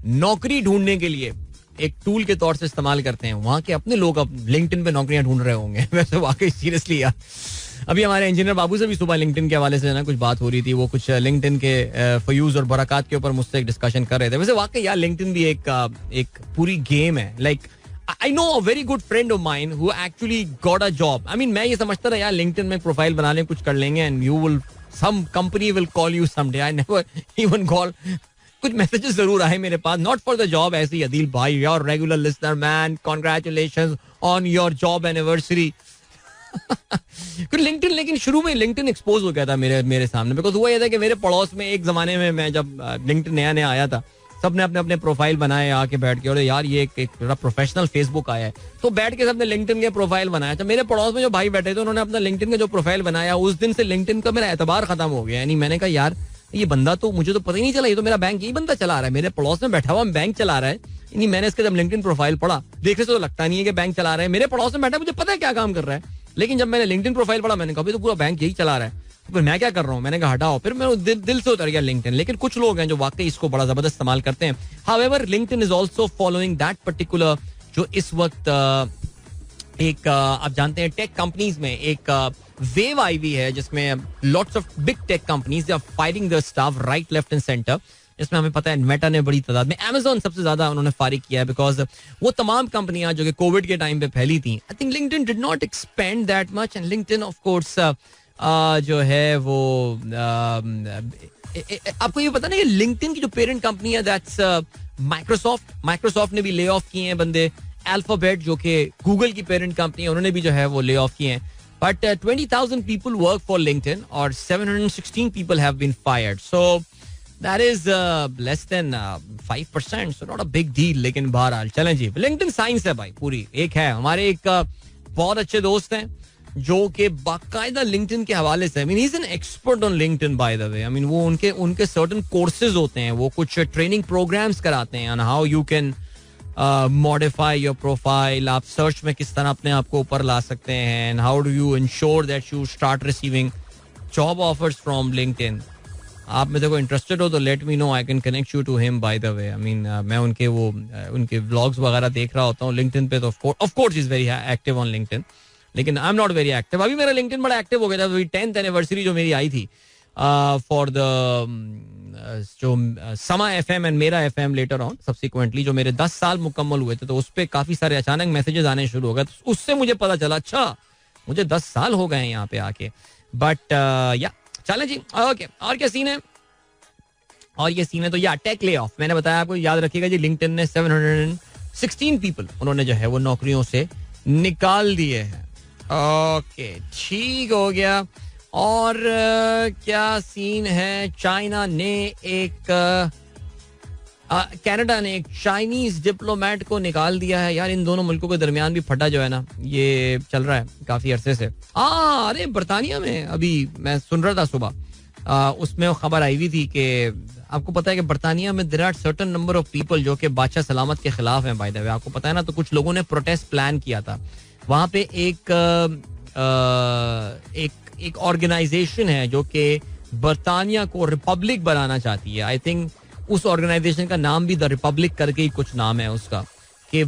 नौकरी ढूंढने के लिए एक टूल के तौर से इस्तेमाल करते हैं, वहां के अपने लोग अब लिंक्डइन पे नौकरियां ढूंढ रहे होंगे. वैसे वाकई सीरियसली यार, अभी हमारे इंजीनियर बाबू से भी सुबह लिंक्डइन के हवाले से ना कुछ बात हो रही थी. वो कुछ लिंक्डइन के फयूज और बरकत के ऊपर मुझसे एक डिस्कशन कर रहे थे. वैसे वाकई यार लिंक्डइन भी एक पूरी गेम है. Like I know a very good friend of mine who actually got a job. I mean, मैं ये समझता था यार लिंक्डइन में प्रोफाइल बना लें, कुछ कर लेंगे and you will some company will call you someday. I never even call. कुछ मैसेजेस जरूर आए मेरे पास, नॉट फॉर द जॉब. ऐसे ही अदील भाई, your regular listener man, congratulations on your job anniversary. LinkedIn, लेकिन शुरू में लिंक्डइन एक्सपोज हो गया था मेरे सामने. बिकॉज हुआ ये था कि मेरे पड़ोस में एक जमाने में मैं जब लिंक्डइन नया आया था, सबने अपने अपने प्रोफाइल बनाए आके बैठ के, और यार ये एक प्रोफेशनल फेसबुक आया है, तो बैठ के सबने लिंक्डइन के प्रोफाइल बनाया. तो मेरे पड़ोस में जो भाई बैठे थे उन्होंने अपना लिंक्डइन का जो प्रोफाइल बनाया, उस दिन से लिंक्डइन का मेरा एतबार खत्म हो गया. यानी मैंने कहा यार ये बंदा तो, मुझे तो पता ही नहीं चला, ये तो मेरा बैंक यही बंदा चला रहा है, मेरे पड़ोस में बैठा हुआ बैंक चला रहा है. यानी मैंने इसका जब लिंक्डइन प्रोफाइल पढ़ा, देखने से तो लगता नहीं है कि बैंक चला रहा है, मेरे पड़ोस में बैठा, मुझे पता है क्या काम कर रहा है. लेकिन जब मैंने लिंक्डइन प्रोफाइल पढ़ा, मैंने कहा तो पूरा बैंक यही चला रहा है, फिर मैं क्या कर रहा हूँ. मैंने कहा हटाओ, फिर मैं दिल से उतर गया लिंक्डइन. लेकिन कुछ लोग हैं जो वाकई इसको बड़ा जबरदस्त इस्तेमाल करते हैं. However LinkedIn is also following that particular, जो इस वक्त एक आप जानते हैं टेक कंपनीज में एक वेव आई हुई है, जिसमें lots of big tech companies are firing their staff right left and centre. इसमें हमें पता है मेटा ने बड़ी तादाद में, अमेज़न सबसे ज्यादा उन्होंने फारिग किया है, बिकॉज वो तमाम कंपनियां जो कि कोविड के टाइम पे फैली थी, I think LinkedIn did not expand that much. And LinkedIn of course जो है वो आपको ये पता नहीं, लिंक्डइन की जो पेरेंट कंपनी है दैट्स माइक्रोसॉफ्ट ने भी ले ऑफ किए हैं बंदे. अल्फाबेट जो कि गूगल की पेरेंट कंपनी है, उन्होंने भी जो है वो ले ऑफ किए हैं. But 20,000 people work for LinkedIn और 716 people have been fired. So that is less than 5%. So not a big deal. लेकिन बहरहाल चलें जी, LinkedIन साइंस है भाई पूरी. एक है हमारे एक बहुत अच्छे दोस्त हैं जो कि बाकायदा LinkedIn के हवाले से, I mean he's an expert on LinkedIn by the way. I mean वो उनके certain courses होते हैं, वो कुछ ट्रेनिंग प्रोग्राम्स कराते हैं on how you can modify your profile, आप सर्च में किस तरह अपने आप को ऊपर ला सकते हैं, and how do you ensure that you start receiving job offers from LinkedIn. आप में से कोई इंटरेस्टेड हो तो let me know, I can connect you to him by the way. I mean मैं उनके व्लॉग्स वगैरह देख रहा होता हूँ लिंक्डइन पे, तो of course is very active on LinkedIn. लेकिन I am not very active. अभी मेरा लिंक्डइन बड़ा एक्टिव हो गया था, 10th एनिवर्सरी जो मेरी आई थी फॉर द जो समा FM एंड मेरा FM लेटर ऑन सब्सिक्वेंटली, जो मेरे 10 साल मुकम्मल हुए थे, तो उस पर काफी सारे अचानक मैसेजेस आने शुरू हो गए. तो उससे मुझे पता चला अच्छा मुझे 10 साल हो गए हैं यहाँ पे आके. बट या चलें जी, ओके. और क्या सीन है? और ये सीन है तो या टेक ले ऑफ, मैंने बताया आपको, याद रखिएगा जी. लिंक्डइन ने 716 पीपल उन्होंने जो है वो नौकरियों से निकाल दिए हैं. ओके ठीक हो गया. और क्या सीन है? चाइना ने कनाडा ने एक चाइनीज डिप्लोमेट को निकाल दिया है. यार इन दोनों मुल्कों के दरमियान भी फटा जो है ना, ये चल रहा है काफी अरसे से. अरे बरतानिया में अभी मैं सुन रहा था सुबह, उसमें खबर आई हुई थी कि आपको पता है कि बरतानिया में there are certain number of people जो कि बादशाह सलामत के खिलाफ हैं. बाय द वे आपको पता है ना, तो कुछ लोगों ने प्रोटेस्ट प्लान किया था. वहां पे एक ऑर्गेनाइजेशन है जो कि बरतानिया को रिपब्लिक बनाना चाहती है. आई थिंक उस ऑर्गेनाइजेशन का नाम भी द रिपब्लिक करके ही कुछ नाम है उसका, कि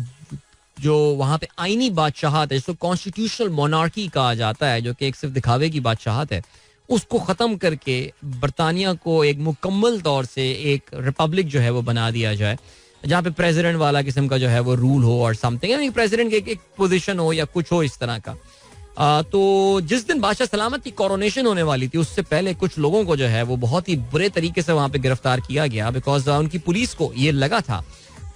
जो वहां पे आईनी बादशाहत है, जिसको कॉन्स्टिट्यूशनल मोनार्की कहा जाता है, जो कि एक सिर्फ दिखावे की बादशाहत है, उसको खत्म करके बरतानिया को एक मुकम्मल तौर से एक रिपब्लिक जो है वो बना दिया जाए, जहाँ पे प्रेसिडेंट वाला किस्म का जो है वो रूल हो और समथिंग, प्रेसिडेंट की एक पोजीशन हो या कुछ हो इस तरह का. तो जिस दिन बादशाह सलामत की कोरोनेशन होने वाली थी, उससे पहले कुछ लोगों को जो है वो बहुत ही बुरे तरीके से वहां पे गिरफ्तार किया गया, बिकॉज उनकी पुलिस को ये लगा था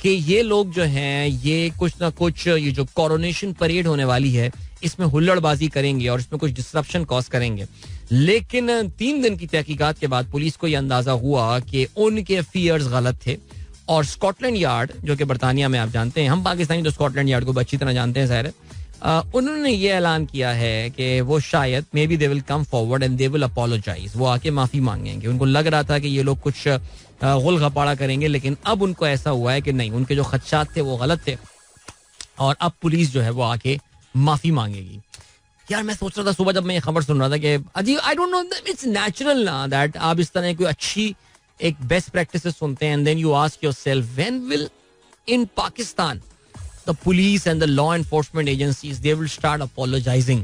कि ये लोग जो हैं ये कुछ ना कुछ, ये जो कोरोनेशन परेड होने वाली है इसमें हुल्लड़बाजी करेंगे और इसमें कुछ डिस्ट्रप्शन कॉज करेंगे. लेकिन 3 दिन की तहकीकात के बाद पुलिस को यह अंदाजा हुआ कि उनके फियर्स गलत थे, और स्कॉटलैंड यार्ड जो कि बरतानिया में, आप जानते हैं, हम पाकिस्तानी तो स्कॉटलैंड यार्ड को अच्छी तरह जानते हैं ज़ाहिर है, उन्होंने ये ऐलान किया है कि वो शायद maybe they will come forward and they will apologise. वो आके माफी मांगेंगे. उनको लग रहा था कि ये लोग कुछ गुल गपाड़ा करेंगे, लेकिन अब उनको ऐसा हुआ है कि नहीं, उनके जो खदशात थे वो गलत थे, और अब पुलिस जो है वो आके माफी मांगेगी. यार मैं सोच रहा था सुबह जब मैं ये खबर सुन रहा था कि अजीब, आई डोंट नो, इट्स नेचुरल ना दैट आप इस तरह कोई अच्छी एक बेस्ट प्रैक्टिसेस सुनते हैं, and then you ask yourself when will in Pakistan the police and the law enforcement agencies they will start apologizing.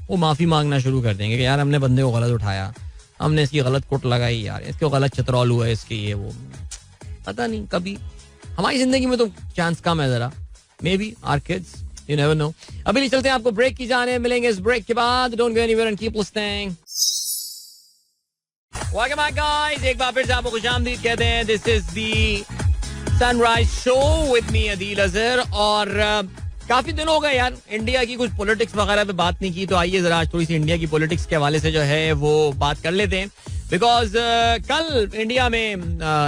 वो माफी मांगना शुरू कर देंगे कि यार हमने बंदे को गलत उठाया, हमने इसकी गलत कुट लगाई, यार इसको गलत चतरौल हुआ है, इसके ये वो. पता नहीं, कभी हमारी जिंदगी में तो चांस कम है जरा. Maybe our kids, you never know. अभी नहीं चलते हैं, आपको ब्रेक की जाने, मिलेंगे इस ब्रेक के बाद. Don't go anywhere and keep listening. Welcome back guys, एक बार फिर से आपको खुशामदीद कहते हैं. This is the sunrise show with me Adeel Azhar. और काफी दिन हो गए यार इंडिया की कुछ पॉलिटिक्स वगैरह पे बात नहीं की, तो आइए जरा आज थोड़ी सी इंडिया की पॉलिटिक्स के हवाले से जो है वो बात कर लेते हैं. बिकॉज कल इंडिया में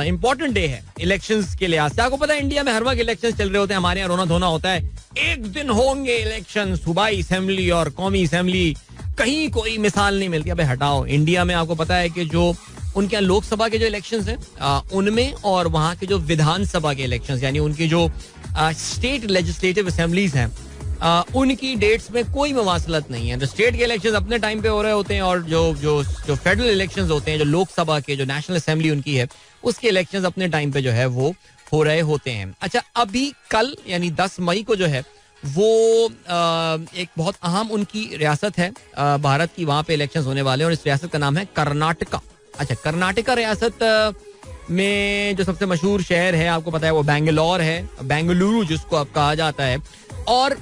इंपॉर्टेंट डे है इलेक्शंस के लिहाज से. आपको पता है इंडिया में हर वक्त इलेक्शन चल रहे होते हैं. हमारे यहाँ रोना धोना होता है. एक दिन होंगे इलेक्शन, सूबाई असेंबली और कौमी असेंबली, कहीं कोई मिसाल नहीं मिलती. अबे हटाओ. इंडिया में आपको पता है कि जो उनके यहाँ लोकसभा के जो इलेक्शंस हैं उनमें और वहाँ के जो विधानसभा के इलेक्शंस यानी उनकी जो स्टेट लेजिस्लेटिव असेंबलीज हैं उनकी डेट्स में कोई मवासलत नहीं है. तो स्टेट के इलेक्शंस अपने टाइम पे हो रहे होते हैं और जो जो जो फेडरल इलेक्शंस होते हैं, जो लोकसभा के, जो नेशनल असेंबली उनकी है, उसके इलेक्शंस अपने टाइम पे जो है वो हो रहे होते हैं. अच्छा, अभी कल यानी 10 मई को जो है वो एक बहुत अहम उनकी रियासत है भारत की, वहां पे इलेक्शंस होने वाले हैं और इस रियासत का नाम है कर्नाटका. अच्छा, कर्नाटका रियासत में जो सबसे मशहूर शहर है आपको पता है वो बेंगलोर है, बेंगलुरु जिसको अब कहा जाता है. और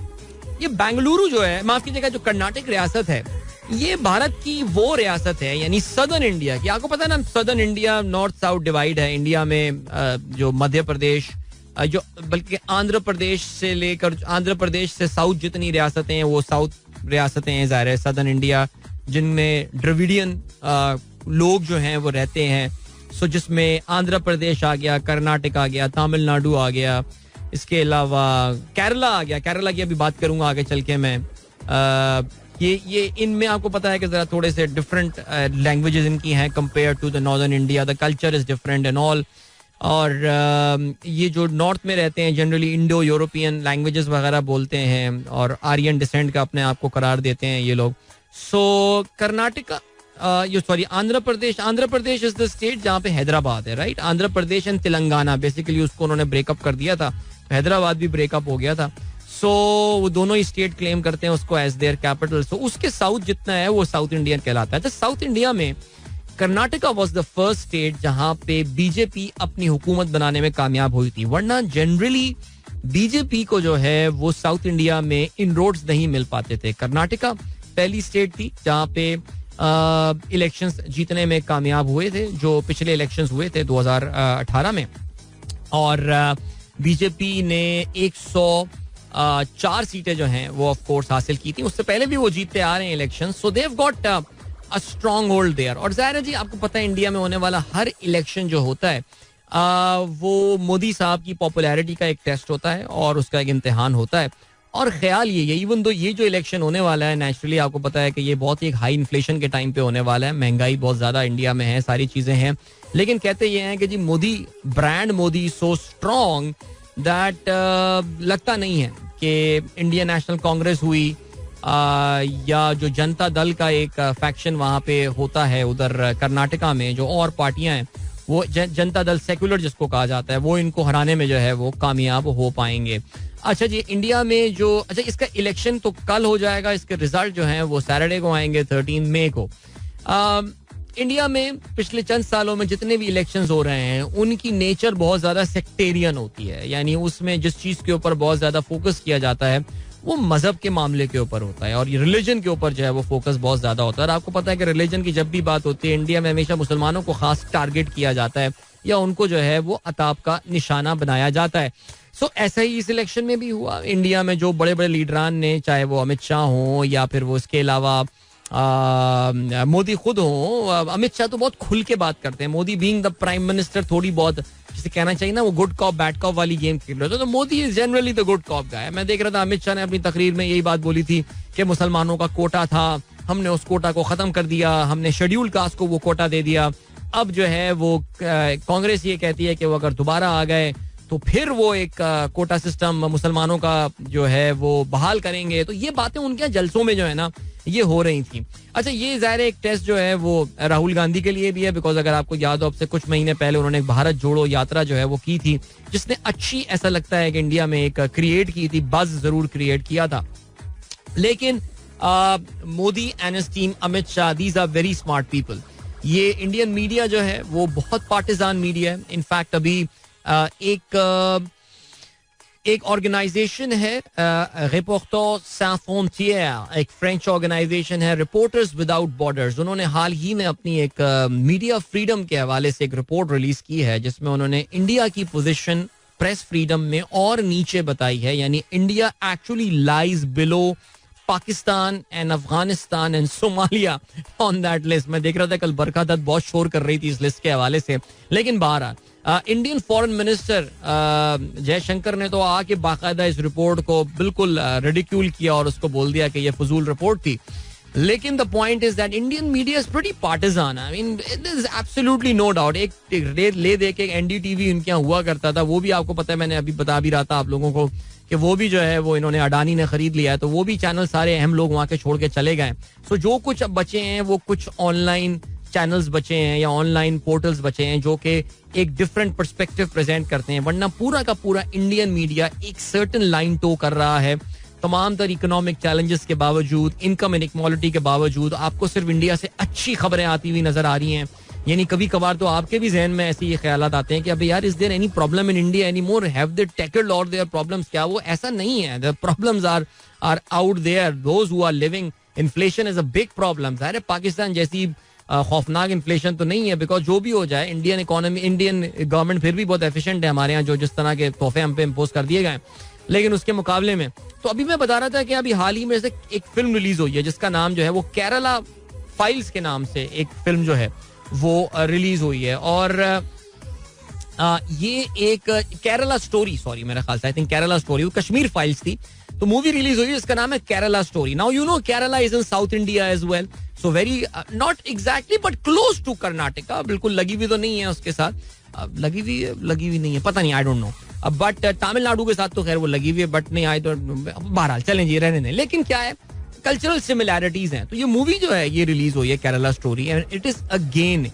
ये बेंगलुरु जो है, माफ कीजिएगा, जो कर्नाटक रियासत है ये भारत की वो रियासत है यानी सदर्न इंडिया की. आपको पता है ना, southern India north south divide है इंडिया में. जो मध्य प्रदेश, जो बल्कि आंध्र प्रदेश से लेकर, आंध्र प्रदेश से साउथ जितनी रियासतें हैं वो साउथ रियासतें हैं ज़ाहिर है सदर्न इंडिया, जिनमें द्रविडियन लोग जो हैं वो रहते हैं. सो जिसमें आंध्र प्रदेश आ गया, कर्नाटक आ गया, तमिलनाडु आ गया, इसके अलावा केरला आ गया. केरला की अभी बात करूंगा आगे चल के मैं. ये इनमें आपको पता है कि जरा थोड़े से डिफरेंट लैंग्वेजेस इनकी हैं compare to the northern India. The culture is different and all. और ये जो नॉर्थ में रहते हैं जनरली इंडो यूरोपियन लैंग्वेजेस वगैरह बोलते हैं और आर्यन डिसेंट का अपने आप को करार देते हैं ये लोग. सो Karnataka Andhra Pradesh is the state जहाँ पे हैदराबाद है, right. Andhra Pradesh and Telangana basically उसको उन्होंने ब्रेकअप कर दिया था. हैदराबाद भी ब्रेकअप हो गया था. सो वो दोनों ही स्टेट क्लेम करते हैं उसको एज देयर कैपिटल. सो उसके साउथ जितना है वो साउथ इंडियन कहलाता है. तो साउथ इंडिया में Karnataka was the first state जहां पे बीजेपी अपनी हुकूमत बनाने में कामयाब हुई थी. वरना जनरली बीजेपी को जो है वो साउथ इंडिया में इनरोड्स नहीं मिल पाते थे. कर्नाटका पहली स्टेट थी जहां पे इलेक्शंस जीतने में कामयाब हुए थे, जो पिछले इलेक्शंस हुए थे 2018 में. और बीजेपी ने 104 सीटें जो हैं वो ऑफ कोर्स हासिल की थी. उससे पहले भी वो जीतते आ रहे हैं election. So they have got a strong hold their. और जाहिर है जी, आपको पता है इंडिया में होने वाला हर इलेक्शन जो होता है वो मोदी साहब की पॉपुलैरिटी का एक टेस्ट होता है और उसका एक इम्तिहान होता है. और ख्याल ये इवन दो ये जो इलेक्शन होने वाला है नेचुरली आपको पता है कि ये बहुत ही एक हाई इन्फ्लेशन के टाइम पे होने वाला है. महंगाई बहुत ज्यादा इंडिया में है, सारी चीजें हैं. लेकिन कहते ये हैं कि जी Modi brand Modi so strong that लगता नहीं है कि इंडियन नेशनल कांग्रेस हुई या जो जनता दल का एक फैक्शन वहां पे होता है उधर कर्नाटका में, जो और पार्टियां हैं वो जनता दल सेक्युलर जिसको कहा जाता है, वो इनको हराने में जो है वो कामयाब हो पाएंगे. अच्छा जी, इंडिया में जो इसका इलेक्शन तो कल हो जाएगा, इसके रिजल्ट जो हैं वो सैटरडे को आएंगे 13 मई को. इंडिया में पिछले चंद सालों में जितने भी इलेक्शंस हो रहे हैं उनकी नेचर बहुत ज्यादा सेक्टेरियन होती है. यानी उसमें जिस चीज के ऊपर बहुत ज्यादा फोकस किया जाता है वो मजहब के मामले के ऊपर होता है और ये रिलीजन के ऊपर जो है वो फोकस बहुत ज्यादा होता है. और आपको पता है कि रिलीजन की जब भी बात होती है इंडिया में हमेशा मुसलमानों को खास टारगेट किया जाता है या उनको जो है वो अताब का निशाना बनाया जाता है. सो ऐसा ही इस इलेक्शन में भी हुआ. इंडिया में जो बड़े बड़े लीडरान ने, चाहे वो अमित शाह हो या फिर वो इसके अलावा मोदी खुद हो. अमित शाह तो बहुत खुल के बात करते हैं. Modi being the prime minister थोड़ी बहुत जिसे कहना चाहिए ना वो गुड कॉप बैड कॉप वाली गेम खेल रहे थे. तो Modi is generally the good cop guy. मैं देख रहा था अमित शाह ने अपनी तकरीर में यही बात बोली थी कि मुसलमानों का कोटा था, हमने उस कोटा को खत्म कर दिया, हमने शेड्यूल कास्ट को वो कोटा दे दिया. अब जो है वो कांग्रेस ये कहती है कि वो अगर दोबारा आ गए तो फिर वो एक कोटा सिस्टम मुसलमानों का जो है वो बहाल करेंगे. तो ये बातें उनके जलसों में जो है ना ये हो रही थी. अच्छा, ये ज़ाहिर एक टेस्ट जो है वो राहुल गांधी के लिए भी है, बिकॉज अगर आपको याद हो अब से कुछ महीने पहले उन्होंने एक भारत जोड़ो यात्रा जो है वो की थी, जिसने अच्छी ऐसा लगता है कि इंडिया में एक क्रिएट की थी, बज जरूर क्रिएट किया था. लेकिन Modi and his team, Amit Shah, these are very smart people. ये इंडियन मीडिया जो है वो बहुत पार्टिजान मीडिया है. इनफैक्ट अभी एक ऑर्गेनाइजेशन है रिपोर्टर्स sans frontières, एक फ्रेंच ऑर्गेनाइजेशन है, रिपोर्टर्स विदाउट बॉर्डर्स. उन्होंने हाल ही में अपनी एक मीडिया फ्रीडम के हवाले से एक रिपोर्ट रिलीज की है जिसमें उन्होंने इंडिया की पोजीशन प्रेस फ्रीडम में और नीचे बताई है. यानी India actually lies below Pakistan and Afghanistan and Somalia on that list. मैं देख रहा था कल बरखा दत्त बहुत शोर कर रही थी इस लिस्ट के हवाले से. लेकिन बहरहाल इंडियन फॉरेन मिनिस्टर जयशंकर ने तो आके बाकायदा इस रिपोर्ट को बिल्कुल रिडिक्यूल किया और उसको बोल दिया कि ये फजूल रिपोर्ट थी. लेकिन the point is that Indian media is pretty partisan. I mean there is absolutely no doubt. एक ले दे के एनडीटीवी उनके यहाँ हुआ करता था, वो भी आपको पता है, मैंने अभी बता भी रहा था आप लोगों को कि वो भी जो है वो इन्होंने अडानी ने खरीद लिया है, तो वो भी चैनल सारे अहम लोग वहाँ के छोड़ के चले गए. सो जो कुछ अब बचे हैं वो कुछ ऑनलाइन चैनल्स बचे हैं या ऑनलाइन पोर्टल्स बचे हैं जो कि एक डिफरेंट पर्सपेक्टिव प्रेजेंट करते हैं. वरना पूरा का पूरा इंडियन मीडिया एक सर्टन लाइन टो कर रहा है. तमाम तर इकोनॉमिक चैलेंजेस के बावजूद, इनकम इनइक्वालिटी के बावजूद आपको सिर्फ इंडिया से अच्छी खबरें आती हुई नजर आ रही हैं. यानी कभी कभार तो आपके भी जहन में ऐसे ये ख्यालात आते हैं कि अबे यार, is there any problem in India any more, have they tackled all their problems? क्या वो ऐसा नहीं है? The problems are out there, those who are living. Inflation is a big problem. ज़ाहिर है पाकिस्तान जैसी खौफनाक इन्फ्लेशन तो नहीं है, बिकॉज जो भी हो जाए इंडियन इकोनॉमी, इंडियन गवर्नमेंट फिर भी बहुत एफिशिएंट है हमारे यहाँ, जो जिस तरह के तोहफे हम पे इम्पोज कर दिए गए. लेकिन उसके मुकाबले में तो अभी मैं बता रहा था कि अभी हाल ही में से एक फिल्म रिलीज हुई है जिसका नाम जो है वो केरला फाइल्स के नाम से एक फिल्म जो है वो रिलीज हुई है. और ये एक केरला स्टोरी, सॉरी मेरे ख्याल से आई थिंक केरला स्टोरी, वो कश्मीर फाइल्स थी, तो मूवी रिलीज हुई जिसका नाम है Kerala story. Now you know Kerala is in south India as well, so very not exactly but close to Karnataka. बिल्कुल लगी हुई तो नहीं है उसके साथ, लगी हुई नहीं है, पता नहीं, आई डोंट नो. बट तमिलनाडु के साथ तो खैर वो लगी हुई है, बट नहीं, आई तो बहरहाल चलें जी, रहने दें. लेकिन क्या है, कल्चरल सिमिलैरिटीज हैं. तो ये मूवी जो है ये रिलीज हुई है Kerala story, and it is again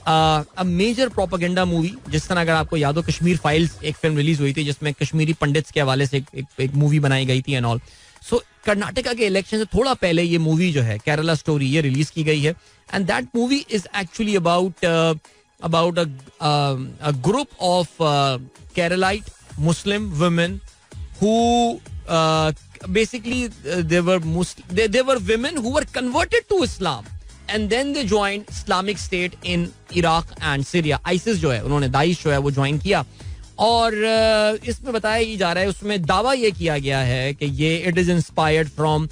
a major propaganda movie. जिस तरह अगर आपको याद हो कश्मीर फाइल्स एक फिल्म रिलीज हुई थी जिसमें कश्मीरी पंडित्स के हवाले से एक मूवी बनाई गई थी एंड ऑल. सो कर्नाटका के इलेक्शन से थोड़ा पहले ये मूवी जो है केरला स्टोरी ये रिलीज की गई है. And that movie is actually about a group of Keralite Muslim women who basically they were women who were converted to Islam and then they joined Islamic State in Iraq and Syria. ISIS जो है उन्होंने दाइश जो है वो ज्वाइन किया. और इसमें बताया जा रहा है, उसमें दावा ये किया गया है कि ये it is inspired from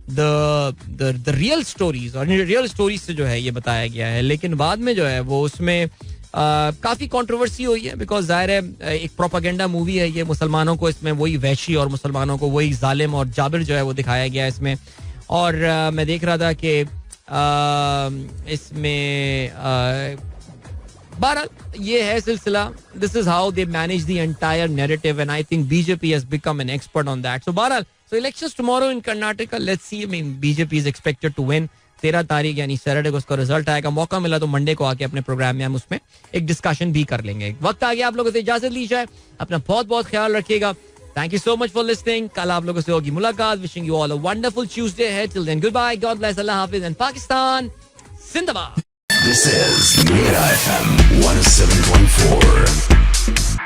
the real stories, और रियल स्टोरीज से जो है ये बताया गया है. लेकिन बाद में जो है वो उसमें काफी कंट्रोवर्सी हुई है, बिकॉज जाहिर है एक प्रोपेगेंडा मूवी है ये. मुसलमानों को इसमें वही वहशी और मुसलमानों को वही जालिम और जाबिर जो है वो दिखाया गया इसमें. और मैं देख रहा था कि इसमें बहरहाल ये है सिलसिला. This is how they manage the entire narrative and I think BJP has become an expert on that. So बहरहाल so elections tomorrow in Karnataka, let's see. I mean BJP is expected to win. 13 तारीख यानी सैटरडे को उसका रिजल्ट आएगा. मौका मिला तो मंडे को आके अपने प्रोग्राम में हम उसमें एक डिस्कशन भी कर लेंगे. वक्त आ गया आप लोगों से इजाजत ली जाए. अपना बहुत बहुत ख्याल रखिएगा. Thank you so much for listening. कल आप लोगों से होगी मुलाकात. Wishing you all a wonderful Tuesday है. Till then goodbye, God bless, अल्लाह हाफिज एंड पाकिस्तान जिंदाबाद. This is Mira FM 107.4.